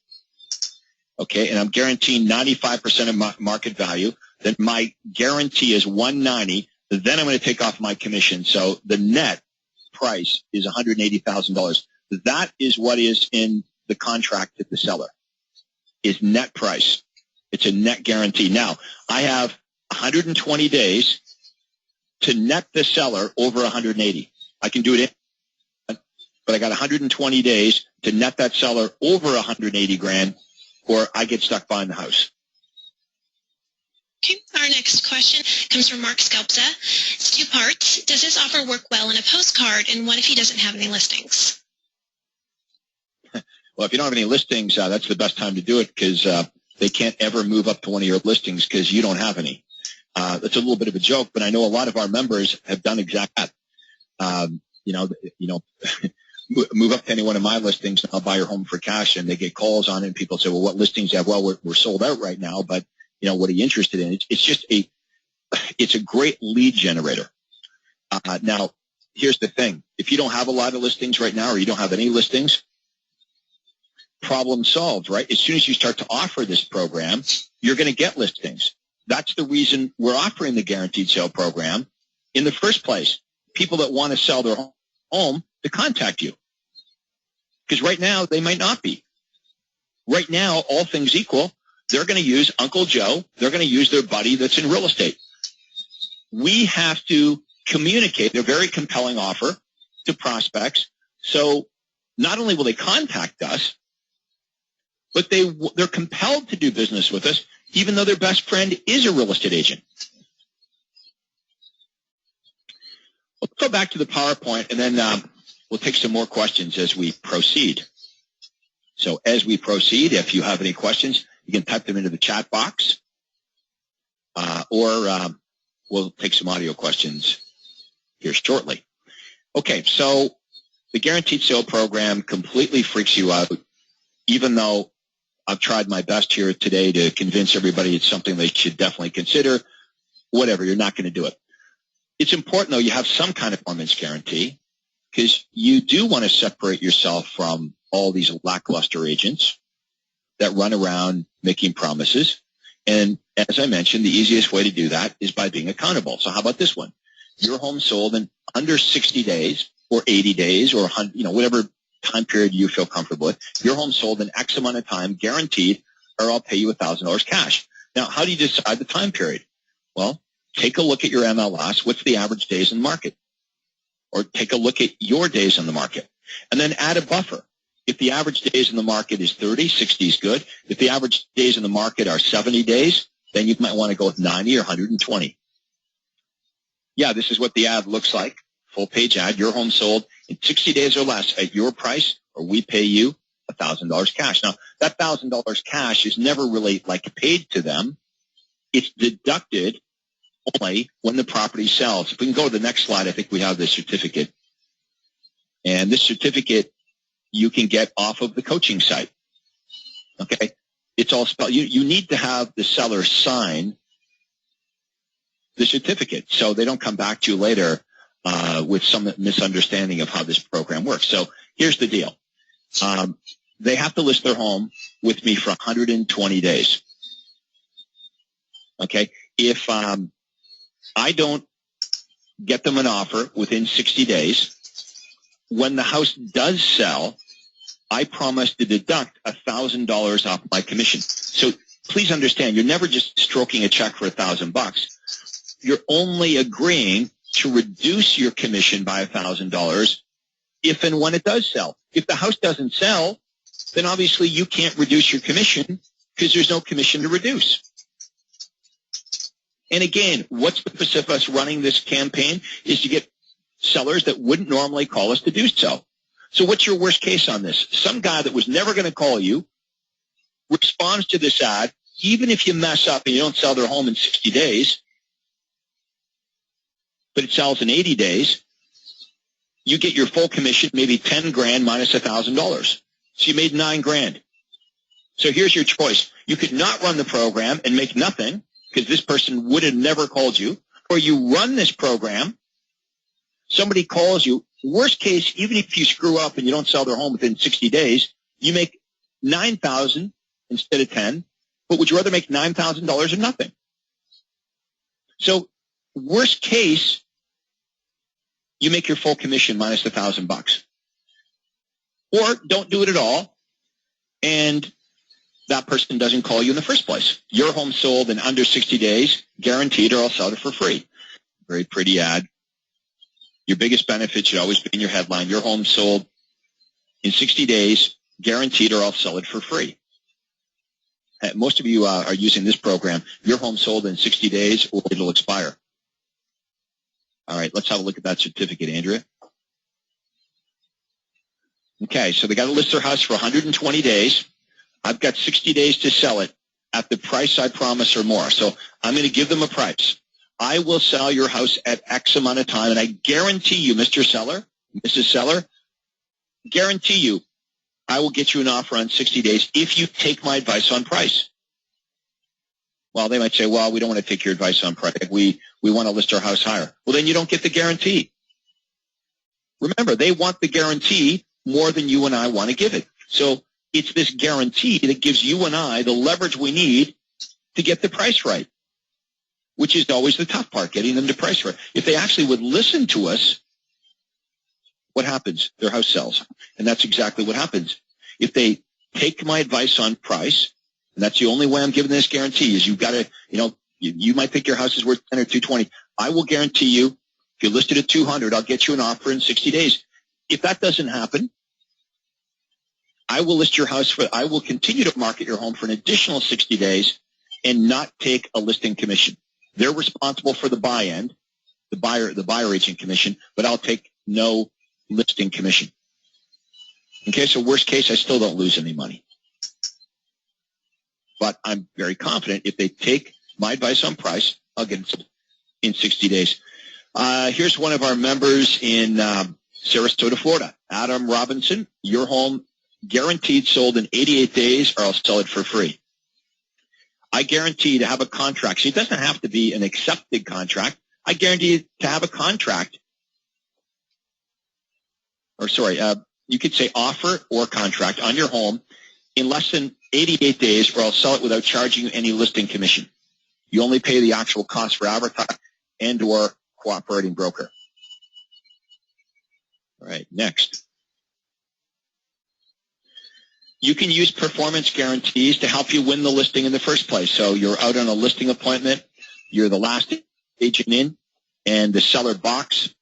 okay, and I'm guaranteeing 95% of market value, then my guarantee is $190,000. Then I'm going to take off my commission. So the net price is $180,000. That is what is in the contract with the seller, is net price. It's a net guarantee. Now, I have 120 days to net the seller over 180. I can do it, but I got 120 days to net that seller over 180 grand, or I get stuck buying the house. Okay, our next question comes from Mark Skelpza. It's 2 parts. Does this offer work well in a postcard, and what if he doesn't have any listings? Well, if you don't have any listings, that's the best time to do it, because they can't ever move up to one of your listings because you don't have any. That's a little bit of a joke, but I know a lot of our members have done exactly that. Move up to any one of my listings, and I'll buy your home for cash, and they get calls on it, and people say, well, what listings do you have? Well, we're sold out right now, but what are you interested in? It's a great lead generator. Now, here's the thing. If you don't have a lot of listings right now, or you don't have any listings, problem solved, right? As soon as you start to offer this program, you're going to get listings. That's the reason we're offering the guaranteed sale program in the first place. People that want to sell their home to contact you. Because right now, they might not be. Right now, all things equal, they're going to use Uncle Joe. They're going to use their buddy that's in real estate. We have to communicate a very compelling offer to prospects. So not only will they contact us, but they're compelled to do business with us, even though their best friend is a real estate agent. Let's go back to the PowerPoint, and then we'll take some more questions as we proceed. So as we proceed, if you have any questions, you can type them into the chat box, or we'll take some audio questions here shortly. Okay, so the Guaranteed Sale Program completely freaks you out, even though I've tried my best here today to convince everybody it's something they should definitely consider. Whatever, you're not going to do it. It's important, though, you have some kind of performance guarantee, because you do want to separate yourself from all these lackluster agents that run around making promises. And as I mentioned, the easiest way to do that is by being accountable. So how about this one? Your home sold in under 60 days or 80 days or whatever time period you feel comfortable with. Your home sold in X amount of time, guaranteed, or I'll pay you $1,000 cash. Now, how do you decide the time period? Well, take a look at your MLS. What's the average days in the market? Or take a look at your days in the market. And then add a buffer. If the average days in the market is 30, 60 is good. If the average days in the market are 70 days, then you might want to go with 90 or 120. Yeah, this is what the ad looks like. Full page ad. Your home sold in 60 days or less at your price, or we pay you $1,000 cash. Now, that $1,000 cash is never really paid to them. It's deducted only when the property sells. If we can go to the next slide, I think we have the certificate. And this certificate you can get off of the coaching site. Okay? It's all spelled. You need to have the seller sign the certificate so they don't come back to you later with some misunderstanding of how this program works. So here's the deal. They have to list their home with me for 120 days. Okay? If I don't get them an offer within 60 days, when the house does sell, I promise to deduct $1,000 off my commission. So please understand, you're never just stroking a check for $1,000. You're only agreeing to reduce your commission by $1,000 if and when it does sell. If the house doesn't sell, then obviously you can't reduce your commission because there's no commission to reduce. And again, what's the purpose of us running this campaign is to get sellers that wouldn't normally call us to do so. So what's your worst case on this? Some guy that was never going to call you responds to this ad, even if you mess up and you don't sell their home in 60 days, but it sells in 80 days, you get your full commission, maybe 10 grand minus $1,000. So you made 9 grand. So here's your choice. You could not run the program and make nothing because this person would have never called you, or you run this program, somebody calls you. Worst case, even if you screw up and you don't sell their home within 60 days, you make $9,000 instead of 10. But would you rather make $9,000 or nothing? So worst case, you make your full commission minus $1,000. Or don't do it at all, and that person doesn't call you in the first place. Your home sold in under 60 days, guaranteed, or I'll sell it for free. Very pretty ad. Your biggest benefit should always be in your headline. Your home sold in 60 days, guaranteed, or I'll sell it for free. Most of you are using this program. Your home sold in 60 days, or it'll expire. All right, let's have a look at that certificate, Andrea. Okay, so they got to list their house for 120 days. I've got 60 days to sell it at the price I promise or more. So I'm going to give them a price. I will sell your house at X amount of time, and I guarantee you, Mr. Seller, Mrs. Seller, guarantee you I will get you an offer on 60 days if you take my advice on price. Well, they might say, well, we don't want to take your advice on price. We want to list our house higher. Well, then you don't get the guarantee. Remember, they want the guarantee more than you and I want to give it. So it's this guarantee that gives you and I the leverage we need to get the price right, which is always the tough part, getting them to price right. If they actually would listen to us, what happens? Their house sells. And that's exactly what happens. If they take my advice on price, and that's the only way I'm giving this guarantee, is you've got to, you might think your house is worth 10 or 220. I will guarantee you, if you list it at 200, I'll get you an offer in 60 days. If that doesn't happen, I will list your house I will continue to market your home for an additional 60 days and not take a listing commission. They're responsible for the buy end, the buyer agent commission, but I'll take no listing commission. Okay, so worst case, I still don't lose any money. But I'm very confident if they take my advice on price, I'll get it in 60 days. Here's one of our members in Sarasota, Florida. Adam Robinson, your home guaranteed sold in 88 days, or I'll sell it for free. I guarantee to have a contract. So it doesn't have to be an accepted contract. I guarantee to have a contract. Or sorry, you could say offer or contract on your home in less than 88 days, or I'll sell it without charging you any listing commission. You only pay the actual cost for advertising and or cooperating broker. All right, next. You can use performance guarantees to help you win the listing in the first place. So you're out on a listing appointment, you're the last agent in, and the seller balks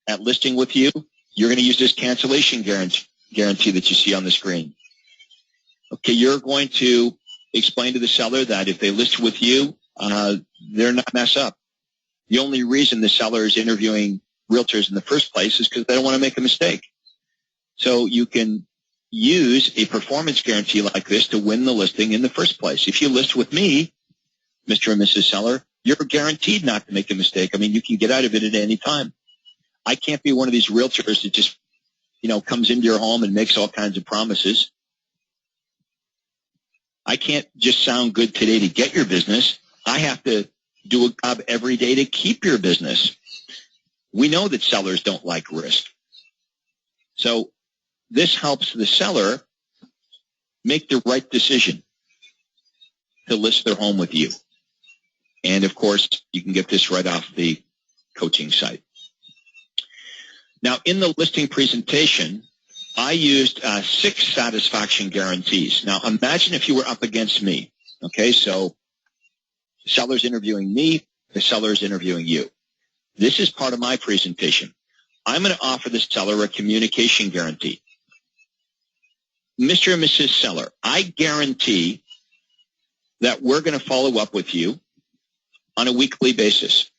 at listing with you. You're going to use this cancellation guarantee that you see on the screen. Okay, you're going to explain to the seller that if they list with you, they're not mess up. The only reason the seller is interviewing realtors in the first place is because they don't want to make a mistake. So you can use a performance guarantee like this to win the listing in the first place. If you list with me, Mr. and Mrs. Seller, you're guaranteed not to make a mistake. I mean, you can get out of it at any time. I can't be one of these realtors that just, comes into your home and makes all kinds of promises. I can't just sound good today to get your business. I have to do a job every day to keep your business. We know that sellers don't like risk. So this helps the seller make the right decision to list their home with you. And, of course, you can get this right off the coaching site. Now, in the listing presentation, I used 6 satisfaction guarantees. Now, imagine if you were up against me. Okay, so the seller's interviewing me, the seller's interviewing you. This is part of my presentation. I'm going to offer the seller a communication guarantee. Mr. and Mrs. Seller, I guarantee that we're going to follow up with you on a weekly basis.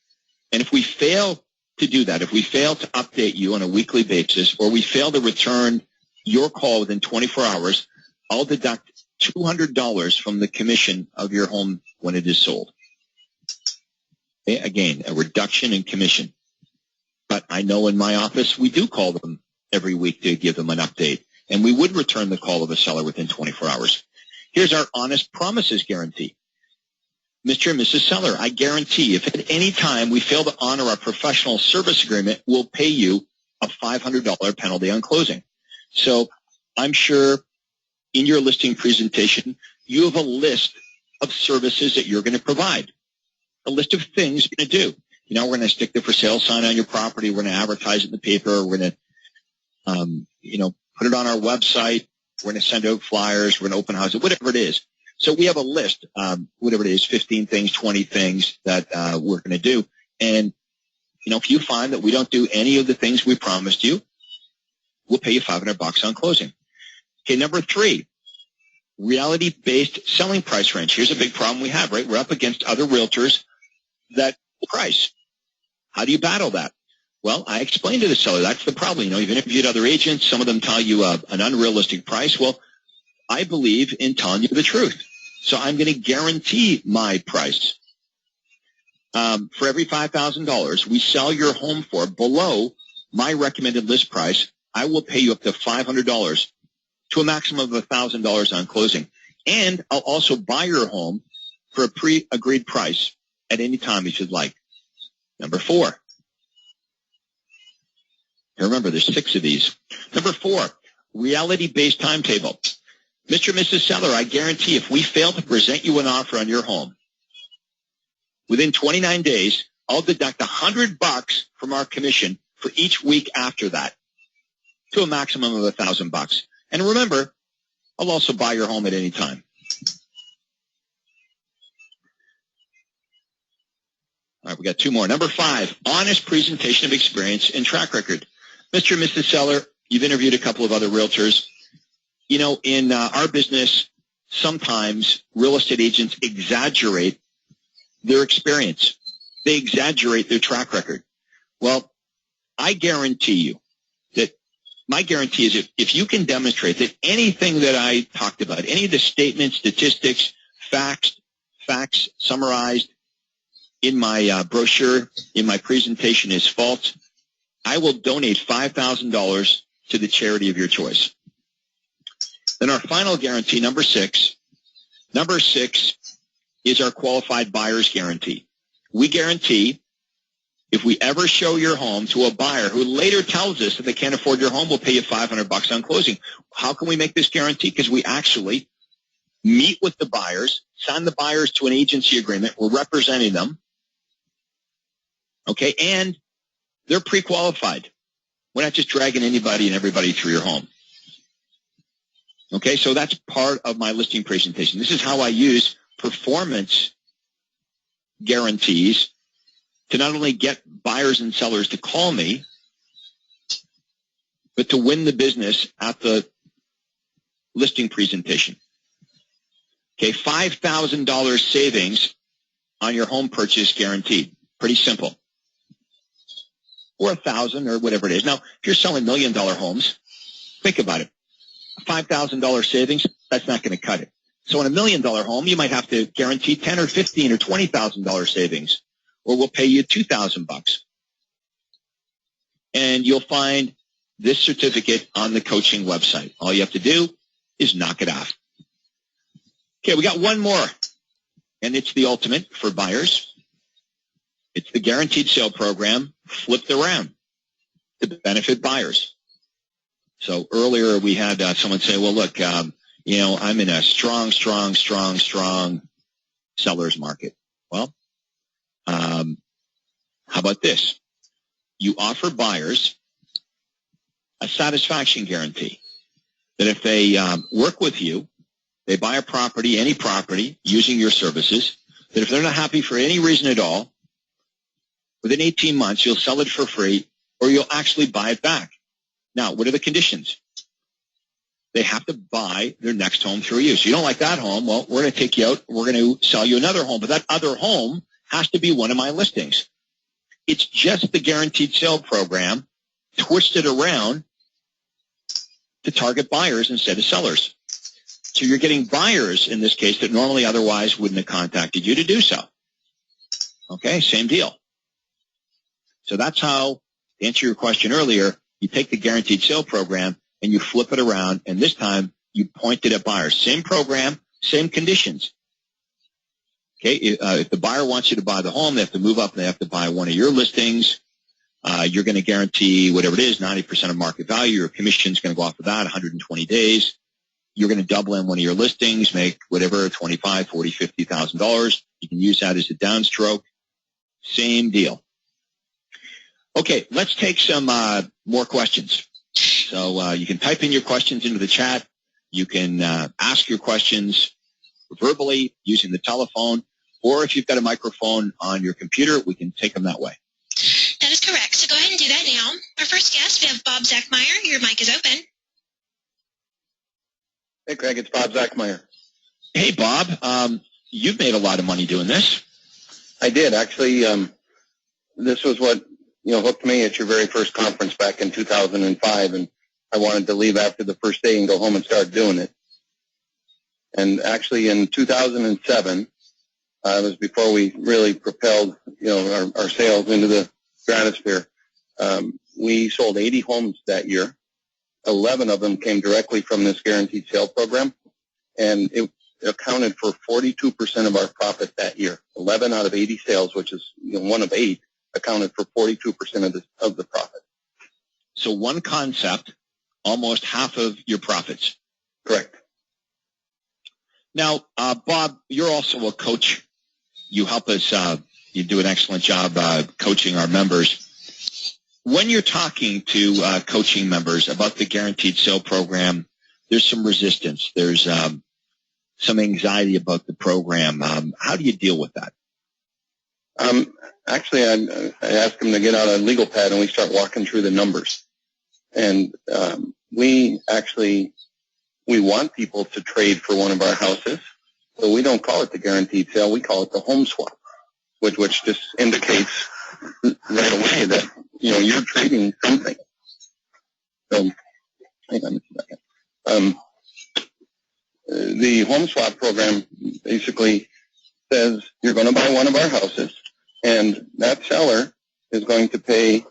And if we fail to do that, if we fail to update you on a weekly basis, or we fail to return your call within 24 hours, I'll deduct $200 from the commission of your home when it is sold. Okay? Again, a reduction in commission. But I know in my office we do call them every week to give them an update, and we would return the call of a seller within 24 hours. Here's our honest promises guarantee. Mr. and Mrs. Seller, I guarantee if at any time we fail to honor our professional service agreement, we'll pay you a $500 penalty on closing. So I'm sure in your listing presentation, you have a list of services that you're going to provide, a list of things you're going to do. You know, we're going to stick the for sale sign on your property. We're going to advertise it in the paper. We're going to, put it on our website. We're going to send out flyers. We're going to open houses, whatever it is. So we have a list, whatever it is, 15 things, 20 things that we're going to do. And, if you find that we don't do any of the things we promised you, we'll pay you $500 on closing. Okay, number 3, reality-based selling price range. Here's a big problem we have, right? We're up against other realtors that price. How do you battle that? Well, I explained to the seller, that's the problem. You've interviewed other agents. Some of them tell you an unrealistic price. Well, I believe in telling you the truth. So I'm going to guarantee my price. For every $5,000 we sell your home for below my recommended list price, I will pay you up to $500 to a maximum of $1,000 on closing. And I'll also buy your home for a pre-agreed price at any time if you'd like. Number 4. Remember, there's 6 of these. Number 4, reality-based timetable. Mr. and Mrs. Seller, I guarantee if we fail to present you an offer on your home, within 29 days, I'll deduct $100 from our commission for each week after that to a maximum of $1,000. And remember, I'll also buy your home at any time. All right, we got 2 more. Number 5, honest presentation of experience and track record. Mr. and Mrs. Seller, you've interviewed a couple of other realtors. In our business, sometimes real estate agents exaggerate their experience. They exaggerate their track record. Well, I guarantee you that my guarantee is if you can demonstrate that anything that I talked about, any of the statements, statistics, facts summarized in my brochure, in my presentation is false, I will donate $5,000 to the charity of your choice. Then our final guarantee, number 6. Number 6 is our qualified buyer's guarantee. We guarantee if we ever show your home to a buyer who later tells us that they can't afford your home, we'll pay you $500 on closing. How can we make this guarantee? Because we actually meet with the buyers, sign the buyers to an agency agreement. We're representing them. Okay, and they're pre-qualified. We're not just dragging anybody and everybody through your home. Okay, so that's part of my listing presentation. This is how I use performance guarantees to not only get buyers and sellers to call me, but to win the business at the listing presentation. Okay, $5,000 savings on your home purchase guaranteed. Pretty simple. Or $1,000 or whatever it is. Now, if you're selling $1 million homes, think about it. $5,000 savings, that's not going to cut it. So in $1 million home, you might have to guarantee $10,000 or $15,000 or $20,000 savings, or we'll pay you $2,000. And you'll find this certificate on the coaching website. All you have to do is knock it off. Okay, we got one more, and it's the ultimate for buyers. It's the guaranteed sale program flipped around to benefit buyers. So earlier we had someone say, well, look, I'm in a strong seller's market. Well, how about this? You offer buyers a satisfaction guarantee that if they work with you, they buy a property, any property, using your services, that if they're not happy for any reason at all, within 18 months, you'll sell it for free, or you'll actually buy it back. Now, what are the conditions? They have to buy their next home through you. So you don't like that home, well, we're going to take you out, we're going to sell you another home, but that other home has to be one of my listings. It's just the guaranteed sale program twisted around to target buyers instead of sellers. So you're getting buyers in this case that normally otherwise wouldn't have contacted you to do so. Okay, same deal. So that's how, to answer your question earlier, you take the guaranteed sale program and you flip it around, and this time you point it at buyers. Same program, same conditions. Okay, if the buyer wants you to buy the home, they have to move up and they have to buy one of your listings. You're going to guarantee whatever it is, 90% of market value. Your commission's going to go off of that, 120 days. You're going to double in one of your listings, make whatever, $25,000, $40,000, $50,000. You can use that as a downstroke. Same deal. Okay, let's take some more questions. So you can type in your questions into the chat. You can ask your questions verbally using the telephone, or if you've got a microphone on your computer, we can take them that way. That is correct. So go ahead and do that now. Our first guest, we have Bob Zachmeyer. Your mic is open. Hey, Craig, it's Bob Zachmeyer. Hey, Bob. You've made a lot of money doing this. I did. Actually, this was what hooked me at your very first conference back in 2005, and I wanted to leave after the first day and go home and start doing it. And actually in 2007, it was before we really propelled, our sales into the stratosphere. We sold 80 homes that year. 11 of them came directly from this guaranteed sale program, and it accounted for 42% of our profit that year. 11 out of 80 sales, which is one of 8, accounted for 42% of the profit. So one concept, almost half of your profits. Correct. Now, Bob, you're also a coach. You help us, you do an excellent job coaching our members. When you're talking to coaching members about the guaranteed sale program, there's some resistance. There's some anxiety about the program. How do you deal with that? Actually, I asked them to get out a legal pad and we start walking through the numbers. And we want people to trade for one of our houses. So we don't call it the guaranteed sale. We call it the home swap, which just indicates right away that, you're trading something. So, hang on a second. The home swap program basically says you're going to buy one of our houses, and that seller is going to pay,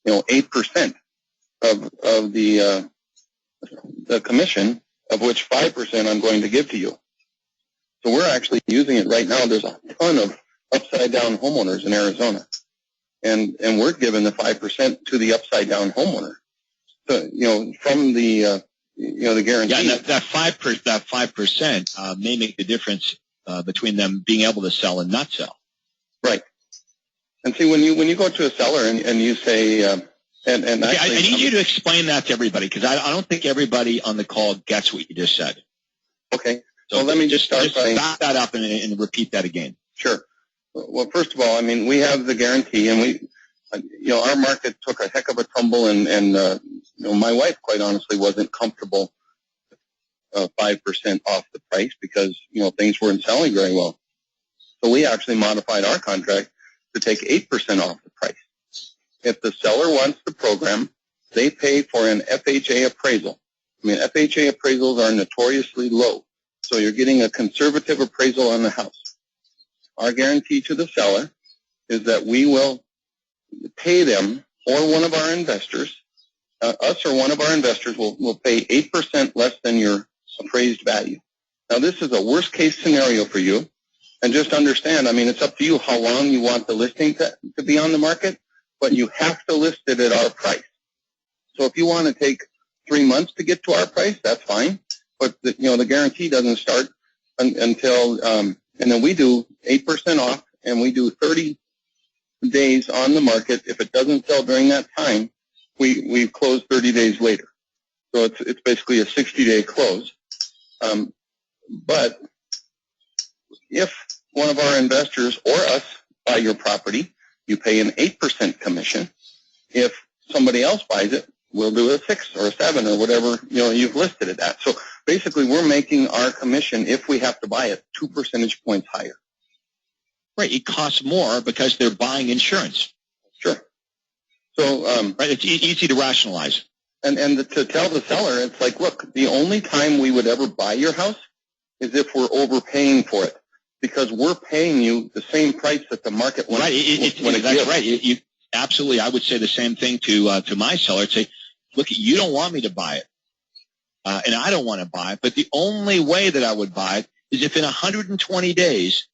8% of the commission, of which 5% I'm going to give to you. So we're actually using it right now. There's a ton of upside-down homeowners in Arizona, and we're giving the 5% to the upside-down homeowner. So, from the the guarantee. Yeah, and that 5% may make the difference between them being able to sell and not sell. Right. And see, when you go to a seller and you say, I need you to explain that to everybody, because I don't think everybody on the call gets what you just said. Okay. So let me just start by back that up and repeat that again. Sure. Well, first of all, we have the guarantee, and our market took a heck of a tumble, and my wife, quite honestly, wasn't comfortable 5% off the price because, things weren't selling very well. So we actually modified our contract to take 8% off the price. If the seller wants the program, they pay for an FHA appraisal. FHA appraisals are notoriously low, so you're getting a conservative appraisal on the house. Our guarantee to the seller is that we will pay them, or one of our investors, us or one of our investors will pay 8% less than your appraised value. Now, this is a worst-case scenario for you, and just understand, it's up to you how long you want the listing to be on the market, but you have to list it at our price. So if you want to take 3 months to get to our price, that's fine, but the guarantee doesn't start until, and then we do 8% off, and we do 30 days on the market. If it doesn't sell during that time, we close 30 days later. So it's basically a 60-day close. But if one of our investors or us buy your property, you pay an 8% commission. If somebody else buys it, we'll do a 6 or a 7 or whatever you've listed it at. So basically, we're making our commission, if we have to buy it, 2 percentage points higher. Right. It costs more because they're buying insurance. Sure. So right. It's easy to rationalize. And to tell the seller, it's like, look, the only time we would ever buy your house is if we're overpaying for it, because we're paying you the same price that the market wants. Right. That's right. You absolutely. I would say the same thing to my seller. I'd say, look, you don't want me to buy it, and I don't want to buy it. But the only way that I would buy it is if in 120 days,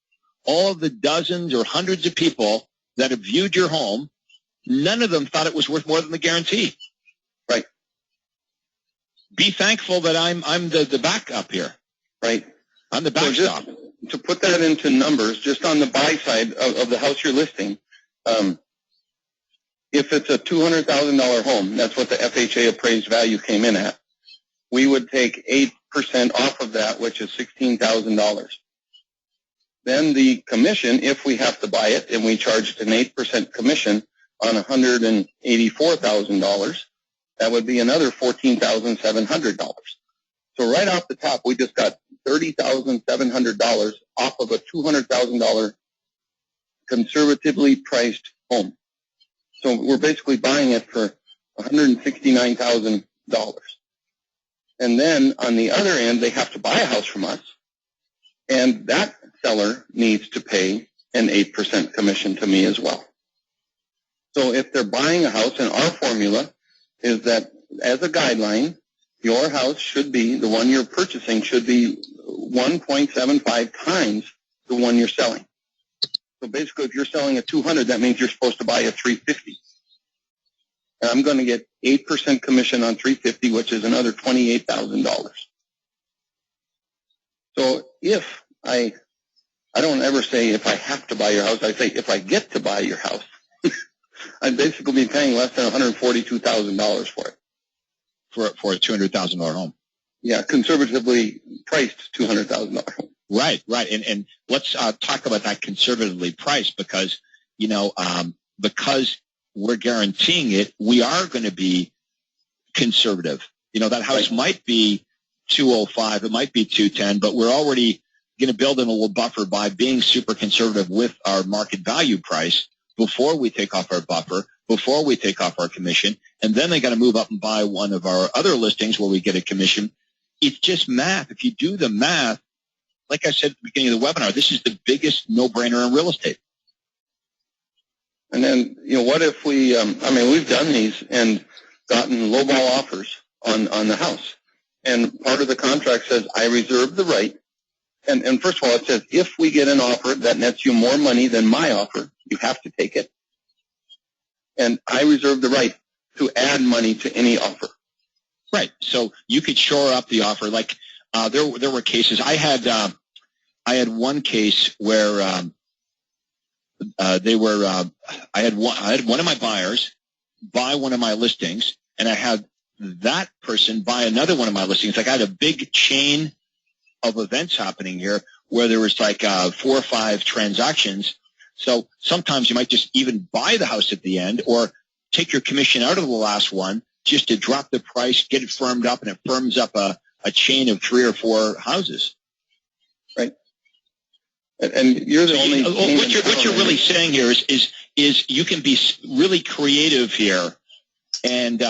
all of the dozens or hundreds of people that have viewed your home, none of them thought it was worth more than the guarantee. Right. Be thankful that I'm the backup here. Right. I'm the backstop. So to put that into numbers, just on the buy side of the house you're listing, if it's a $200,000 home, that's what the FHA appraised value came in at, we would take 8% off of that, which is $16,000. Then the commission, if we have to buy it, and we charged an 8% commission on $184,000, that would be another $14,700. So right off the top, we just got $30,700 off of a $200,000 conservatively priced home. So we're basically buying it for $169,000. And then on the other end, they have to buy a house from us, and that seller needs to pay an 8% commission to me as well. So if they're buying a house, and our formula is that as a guideline, your house should be, the one you're purchasing should be 1.75 times the one you're selling. So basically, if you're selling a 200, that means you're supposed to buy a 350. And I'm going to get 8% commission on 350, which is another $28,000. So if I don't ever say if I have to buy your house, I say if I get to buy your house, I'd basically be paying less than $142,000 for it. For a $200,000 home. Yeah, conservatively priced $200,000 home. Right. And let's talk about that conservatively priced, because, because we're guaranteeing it, we are going to be conservative. That house might be 205, it might be 210, but we're already going to build in a little buffer by being super conservative with our market value price before we take off our buffer, before we take off our commission, and then they got to move up and buy one of our other listings where we get a commission. It's just math. If you do the math, like I said at the beginning of the webinar, this is the biggest no-brainer in real estate. And then, what if we, we've done these and gotten lowball offers on the house. And part of the contract says, I reserve the right. And first of all, it says, if we get an offer that nets you more money than my offer, you have to take it. And I reserve the right to add money to any offer. Right. So you could shore up the offer. Like there were cases. I had one case where I had one of my buyers buy one of my listings, and I had that person buy another one of my listings. Like I had a big chain of events happening here where there was like 4 or 5 transactions. So sometimes you might just even buy the house at the end, or take your commission out of the last one just to drop the price, get it firmed up, and it firms up a chain of 3 or 4 houses. Right. And you're the only. What you're really saying here is you can be really creative here, and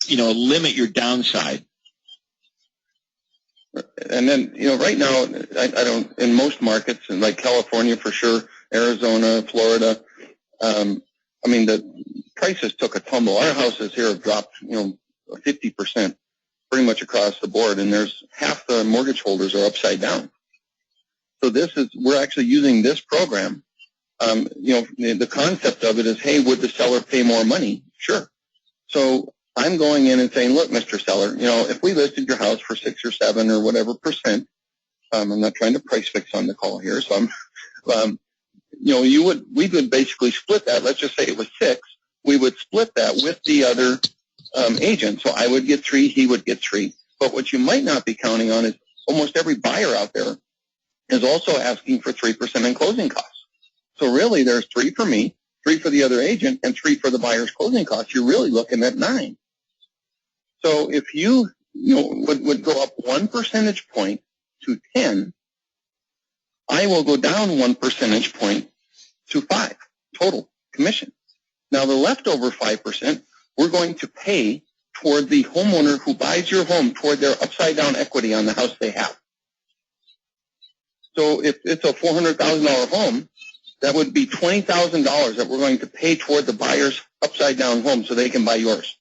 limit your downside. And then right now, I don't, in most markets, like California for sure, Arizona, Florida, the prices took a tumble. Our houses here have dropped 50% pretty much across the board, and there's half the mortgage holders are upside down. So we're actually using this program. The concept of it is, hey, would the seller pay more money? Sure. So I'm going in and saying, look, Mr. Seller, if we listed your house for 6 or 7 or whatever percent, I'm not trying to price fix on the call here, so we would basically split that. Let's just say it was 6. We would split that with the other agent. So I would get 3, he would get 3. But what you might not be counting on is almost every buyer out there is also asking for 3% in closing costs. So really, there's 3 for me, 3 for the other agent, and 3 for the buyer's closing costs, you're really looking at 9. So if you would go up 1 percentage point to 10, I will go down 1 percentage point to 5 total commission. Now the leftover 5%, we're going to pay toward the homeowner who buys your home toward their upside down equity on the house they have. So if it's a $400,000 home, that would be $20,000 that we're going to pay toward the buyer's upside down home so they can buy yours.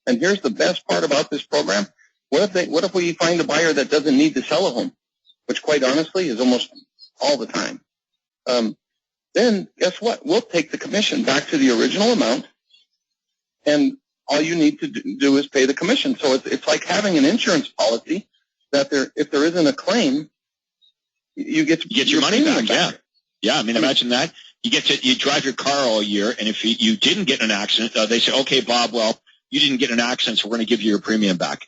And here's the best part about this program. What if we find a buyer that doesn't need to sell a home, which quite honestly is almost all the time? Then guess what? We'll take the commission back to the original amount, and all you need to do is pay the commission. So it's like having an insurance policy that if there isn't a claim, you get your money back. Yeah. I mean, imagine that. You drive your car all year, and if you didn't get in an accident, they say, okay, Bob, well, you didn't get in an accident, so we're going to give you your premium back.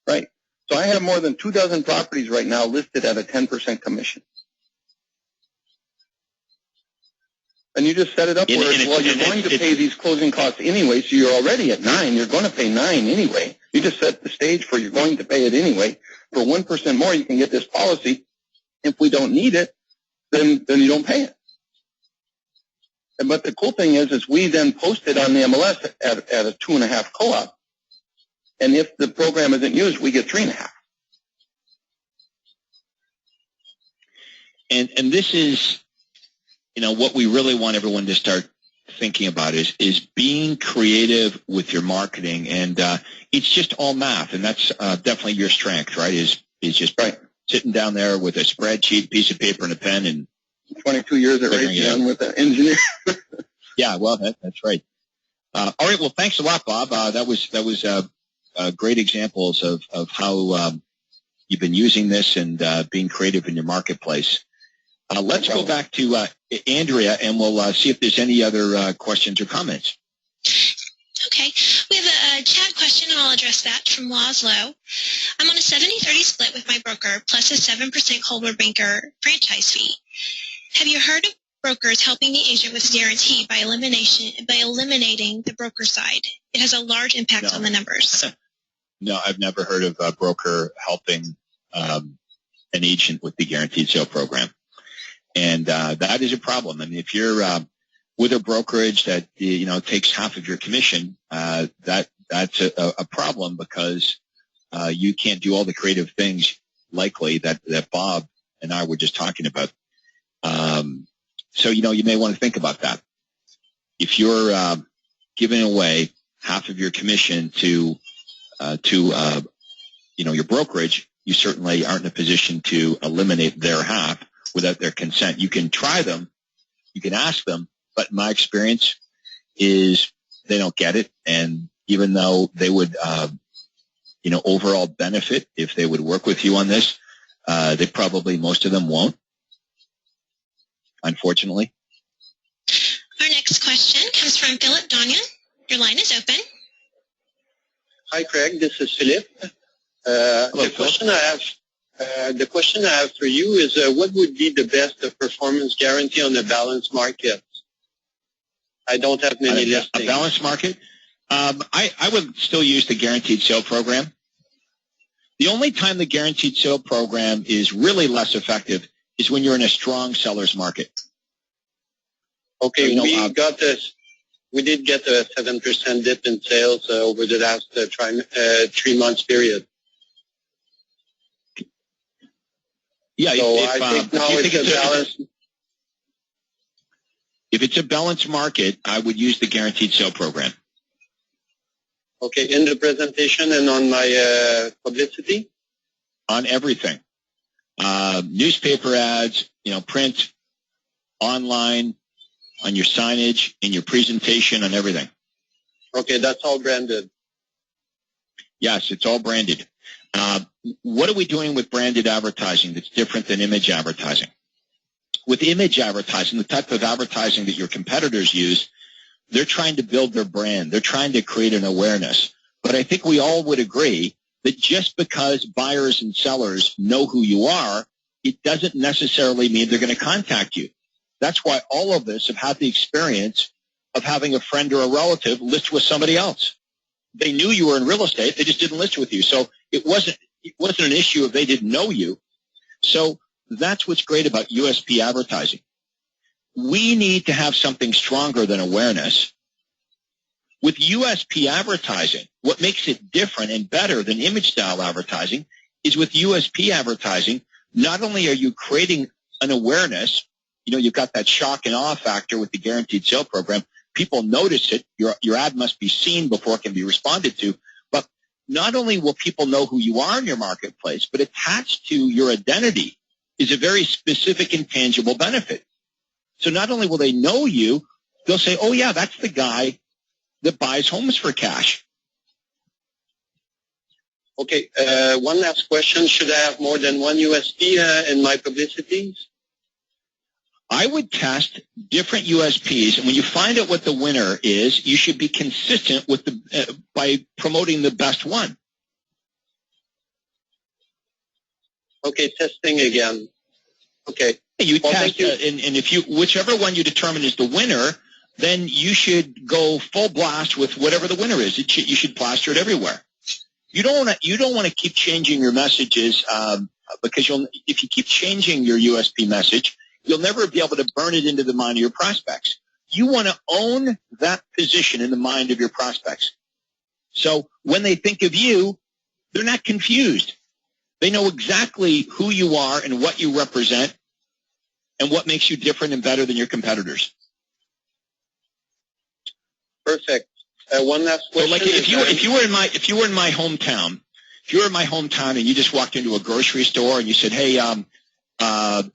Right. So I have more than 24 properties right now listed at a 10% commission. And you just set it up where you're going to pay these closing costs anyway, so you're already at 9. You're going to pay 9 anyway. You just set the stage for you're going to pay it anyway. For 1% more, you can get this policy. If we don't need it, then you don't pay it. But the cool thing is we then post it on the MLS at a 2.5 co-op. And if the program isn't used, we get 3.5. And this is, what we really want everyone to start thinking about is being creative with your marketing. And it's just all math, and that's definitely your strength, right? Is just sitting down there with a spreadsheet, piece of paper, and a pen, and 22 years at Raytheon with an engineer. Yeah, well, that's right. All right, well, thanks a lot, Bob. That was great examples of how you've been using this and being creative in your marketplace. Let's go back to Andrea, and we'll see if there's any other questions or comments. Okay. We have a chat question, and I'll address that from Laszlo. I'm on a 70-30 split with my broker, plus a 7% Coldwell Banker franchise fee. Have you heard of brokers helping the agent with guarantee by eliminating the broker side? It has a large impact on the numbers. No, I've never heard of a broker helping an agent with the guaranteed sale program. And that is a problem. I mean, if you're with a brokerage that takes half of your commission, that's a problem because you can't do all the creative things likely that Bob and I were just talking about. So you may want to think about that. If you're giving away half of your commission to your brokerage, you certainly aren't in a position to eliminate their half without their consent. You can try them, you can ask them, but my experience is they don't get it. And even though they would, overall benefit if they would work with you on this, most of them won't, unfortunately. Our next question comes from Philip Donyan. Your line is open. Hi, Craig. This is Philip. The question I have for you is what would be the best performance guarantee on the balanced market? I don't have many listings. A balanced market? I would still use the guaranteed sale program. The only time the guaranteed sale program is really less effective is when you're in a strong seller's market. Okay, we did get a 7% dip in sales over the last 3 months period. Yeah, so I think now it's a balance. If it's a balanced market, I would use the guaranteed sale program. Okay, in the presentation and on my publicity? On everything. Newspaper ads, print, online, on your signage, in your presentation, on everything. Okay, that's all branded. Yes, it's all branded. What are we doing with branded advertising that's different than image advertising? With image advertising, the type of advertising that your competitors use, they're trying to build their brand. They're trying to create an awareness. But I think we all would agree that just because buyers and sellers know who you are, it doesn't necessarily mean they're going to contact you. That's why all of us have had the experience of having a friend or a relative list with somebody else. They knew you were in real estate. They just didn't list with you. So it wasn't an issue if they didn't know you. So that's what's great about USP advertising. We need to have something stronger than awareness. With USP advertising, what makes it different and better than image style advertising is with USP advertising, not only are you creating an awareness, you've got that shock and awe factor with the guaranteed sale program. People notice it. Your ad must be seen before it can be responded to. But not only will people know who you are in your marketplace, but attached to your identity is a very specific and tangible benefit. So not only will they know you, they'll say, oh, yeah, that's the guy that buys homes for cash. Okay, one last question. Should I have more than one USP in my publicities? I would test different USPs, and when you find out what the winner is, you should be consistent with by promoting the best one. Okay, testing again. Okay. You test, and if whichever one you determine is the winner, then you should go full blast with whatever the winner is. You should plaster it everywhere. You don't want to keep changing your messages because if you keep changing your USP message, you'll never be able to burn it into the mind of your prospects. You want to own that position in the mind of your prospects. So when they think of you, they're not confused. They know exactly who you are and what you represent and what makes you different and better than your competitors. Perfect. One last question. So like if you were in my hometown and you just walked into a grocery store and you said, hey, have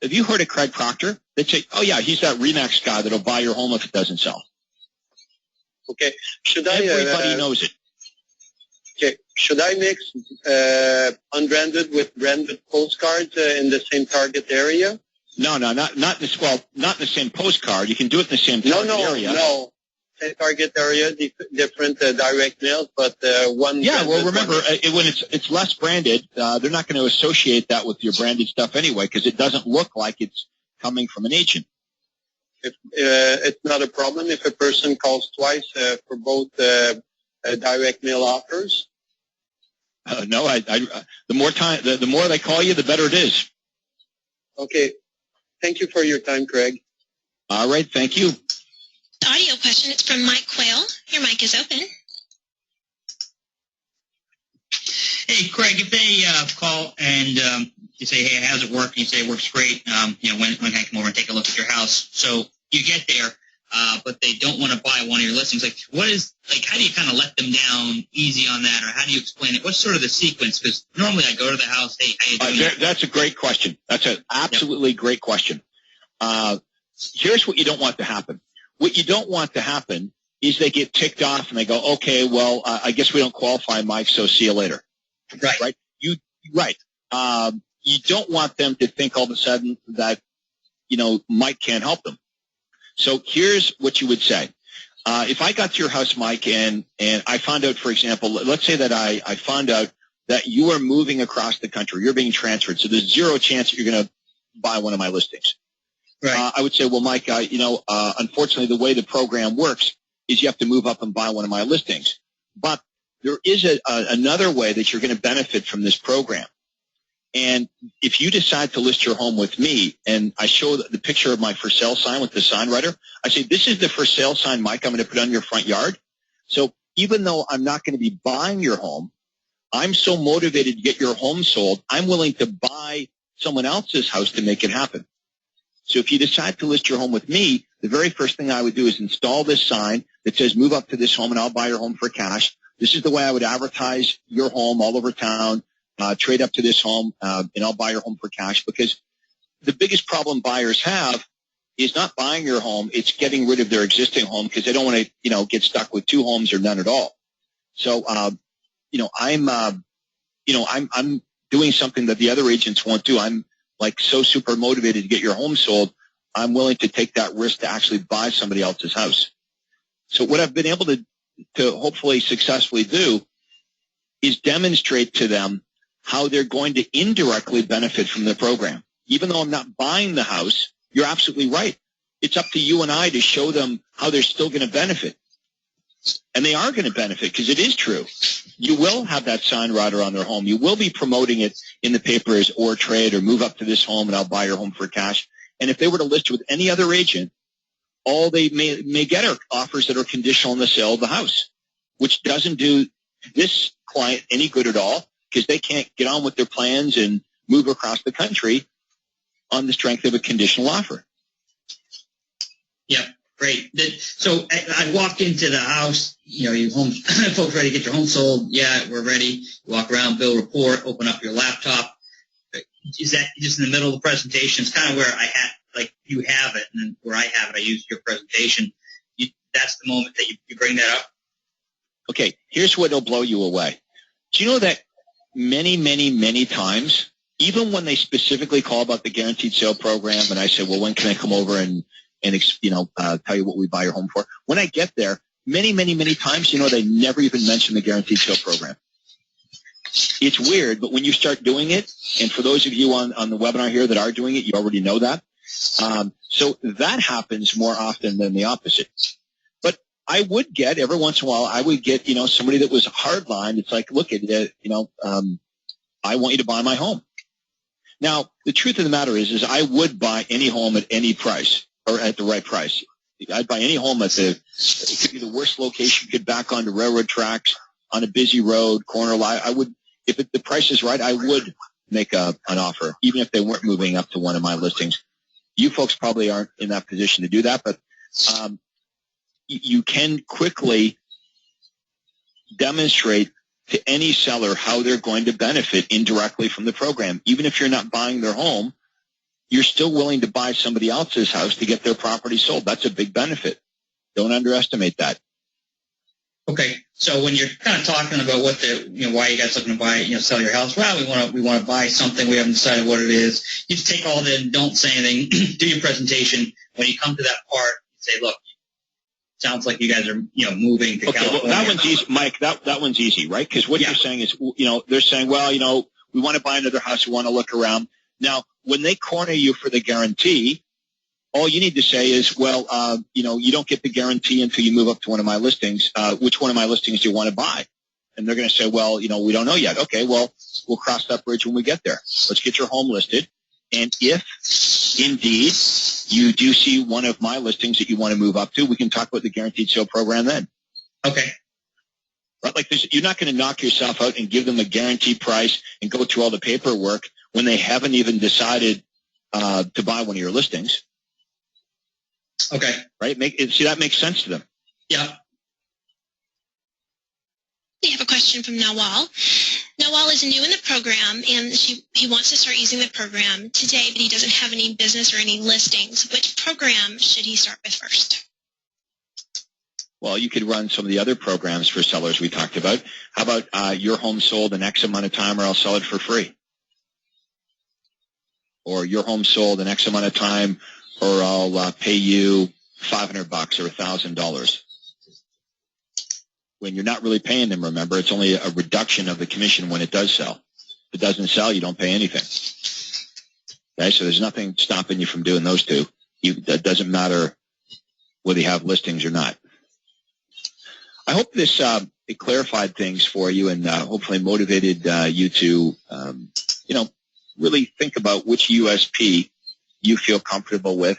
you heard of Craig Proctor? They'd say, oh, yeah, he's that RE/MAX guy that'll buy your home if it doesn't sell. Okay. Everybody knows it. Okay. Should I mix unbranded with branded postcards in the same target area? No, not in the same postcard. You can do it in the same target area. No. Same target area, different direct mails, but one. Yeah, well, remember, when it's less branded, they're not going to associate that with your branded stuff anyway because it doesn't look like it's coming from an agent. It's not a problem if a person calls twice for both direct mail offers. No, the more they call you, the better it is. Okay, thank you for your time, Craig. All right, thank you. The audio question is from Mike Quayle. Your mic is open. Hey, Craig, if they call and you say, hey, how's it work? And you say it works great. When can I come over and take a look at your house? So you get there, but they don't want to buy one of your listings. How do you kind of let them down easy on that, or how do you explain it? What's sort of the sequence? Because normally I go to the house, hey, how you doing? That's a great question. That's an absolutely great question. Here's what you don't want to happen. What you don't want to happen is they get ticked off and they go, okay, well, I guess we don't qualify, Mike, so see you later. Right. Right. You don't want them to think all of a sudden that, Mike can't help them. So here's what you would say. If I got to your house, Mike, and I found out, for example, let's say that I found out that you are moving across the country. You're being transferred. So there's zero chance that you're going to buy one of my listings. Right. I would say, well, Mike, unfortunately, the way the program works is you have to move up and buy one of my listings. But there is another way that you're going to benefit from this program. And if you decide to list your home with me, and I show the picture of my for sale sign with the sign writer, I say, this is the for sale sign, Mike, I'm going to put on your front yard. So even though I'm not going to be buying your home, I'm so motivated to get your home sold, I'm willing to buy someone else's house to make it happen. So if you decide to list your home with me, the very first thing I would do is install this sign that says, move up to this home and I'll buy your home for cash. This is the way I would advertise your home all over town, trade up to this home, and I'll buy your home for cash. Because the biggest problem buyers have is not buying your home, it's getting rid of their existing home because they don't want to, get stuck with two homes or none at all. So, I'm doing something that the other agents won't do. I'm so super motivated to get your home sold, I'm willing to take that risk to actually buy somebody else's house. So what I've been able to hopefully successfully do is demonstrate to them how they're going to indirectly benefit from the program. Even though I'm not buying the house, you're absolutely right. it's up to you and I to show them how they're still going to benefit. And they are going to benefit because it is true. You will have that sign right around their home. You will be promoting it in the paper as or trade or move up to this home and I'll buy your home for cash. And if they were to list with any other agent, all they may get are offers that are conditional on the sale of the house, which doesn't do this client any good at all because they can't get on with their plans and move across the country on the strength of a conditional offer. Yeah, great. So I walk into the house, you home, folks ready to get your home sold. Yeah, we're ready. You walk around, build a report, open up your laptop. Is that just in the middle of the presentation? It's kind of where I had, like you have it, and then where I have it, I use your presentation. That's the moment that you bring that up? Okay, here's what will blow you away. Do you know that many, many, many times, even when they specifically call about the guaranteed sale program, and I say, well, when can I come over and tell you what we buy your home for? When I get there, many, many, many times, they never even mention the guaranteed sale program. It's weird, but when you start doing it, and for those of you on the webinar here that are doing it, you already know that. So that happens more often than the opposite. But I would get, every once in a while, somebody that was hardline. It's like, look, I want you to buy my home. Now, the truth of the matter is I would buy any home at any price or at the right price. I'd buy any home it could be the worst location, could back onto railroad tracks, on a busy road, corner lot. I would, if the price is right, I would make an offer, even if they weren't moving up to one of my listings. You folks probably aren't in that position to do that, but you can quickly demonstrate to any seller how they're going to benefit indirectly from the program. Even if you're not buying their home, you're still willing to buy somebody else's house to get their property sold. That's a big benefit. Don't underestimate that. Okay, so when you're kind of talking about what why you guys looking to buy, sell your house, well, we want to buy something, we haven't decided what it is. You just take all that and don't say anything, do your presentation. When you come to that part, you say, look, sounds like you guys are, moving to California. Well, that one's easy, Mike. That one's easy, right? Because what you're saying is, they're saying, well, we want to buy another house, we want to look around. Now, when they corner you for the guarantee, all you need to say is, well, you don't get the guarantee until you move up to one of my listings. Which one of my listings do you want to buy? And they're going to say, well, we don't know yet. Okay, well, we'll cross that bridge when we get there. Let's get your home listed. And if, indeed, you do see one of my listings that you want to move up to, we can talk about the guaranteed sale program then. Okay. Right? Like this, you're not going to knock yourself out and give them a guaranteed price and go through all the paperwork when they haven't even decided to buy one of your listings. Okay. Right? See, that makes sense to them. Yeah. We have a question from Nawal. Nawal is new in the program, and he wants to start using the program today, but he doesn't have any business or any listings. Which program should he start with first? Well, you could run some of the other programs for sellers we talked about. How about your home sold in X amount of time or I'll sell it for free? Or your home sold in X amount of time or I'll pay you $500 or $1,000. When you're not really paying them, remember, it's only a reduction of the commission when it does sell. If it doesn't sell, you don't pay anything. Okay, so there's nothing stopping you from doing those two. That doesn't matter whether you have listings or not. I hope this it clarified things for you and hopefully motivated you to, really think about which USP you feel comfortable with.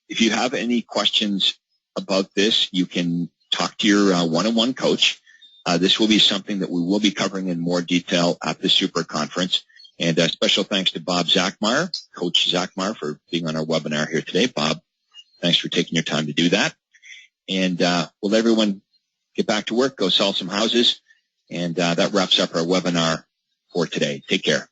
If you have any questions about this, you can talk to your one-on-one coach. This will be something that we will be covering in more detail at the Super Conference. And special thanks to Bob Zachmeyer, Coach Zachmeyer, for being on our webinar here today. Bob, thanks for taking your time to do that. And we'll let everyone get back to work, go sell some houses. And that wraps up our webinar for today. Take care.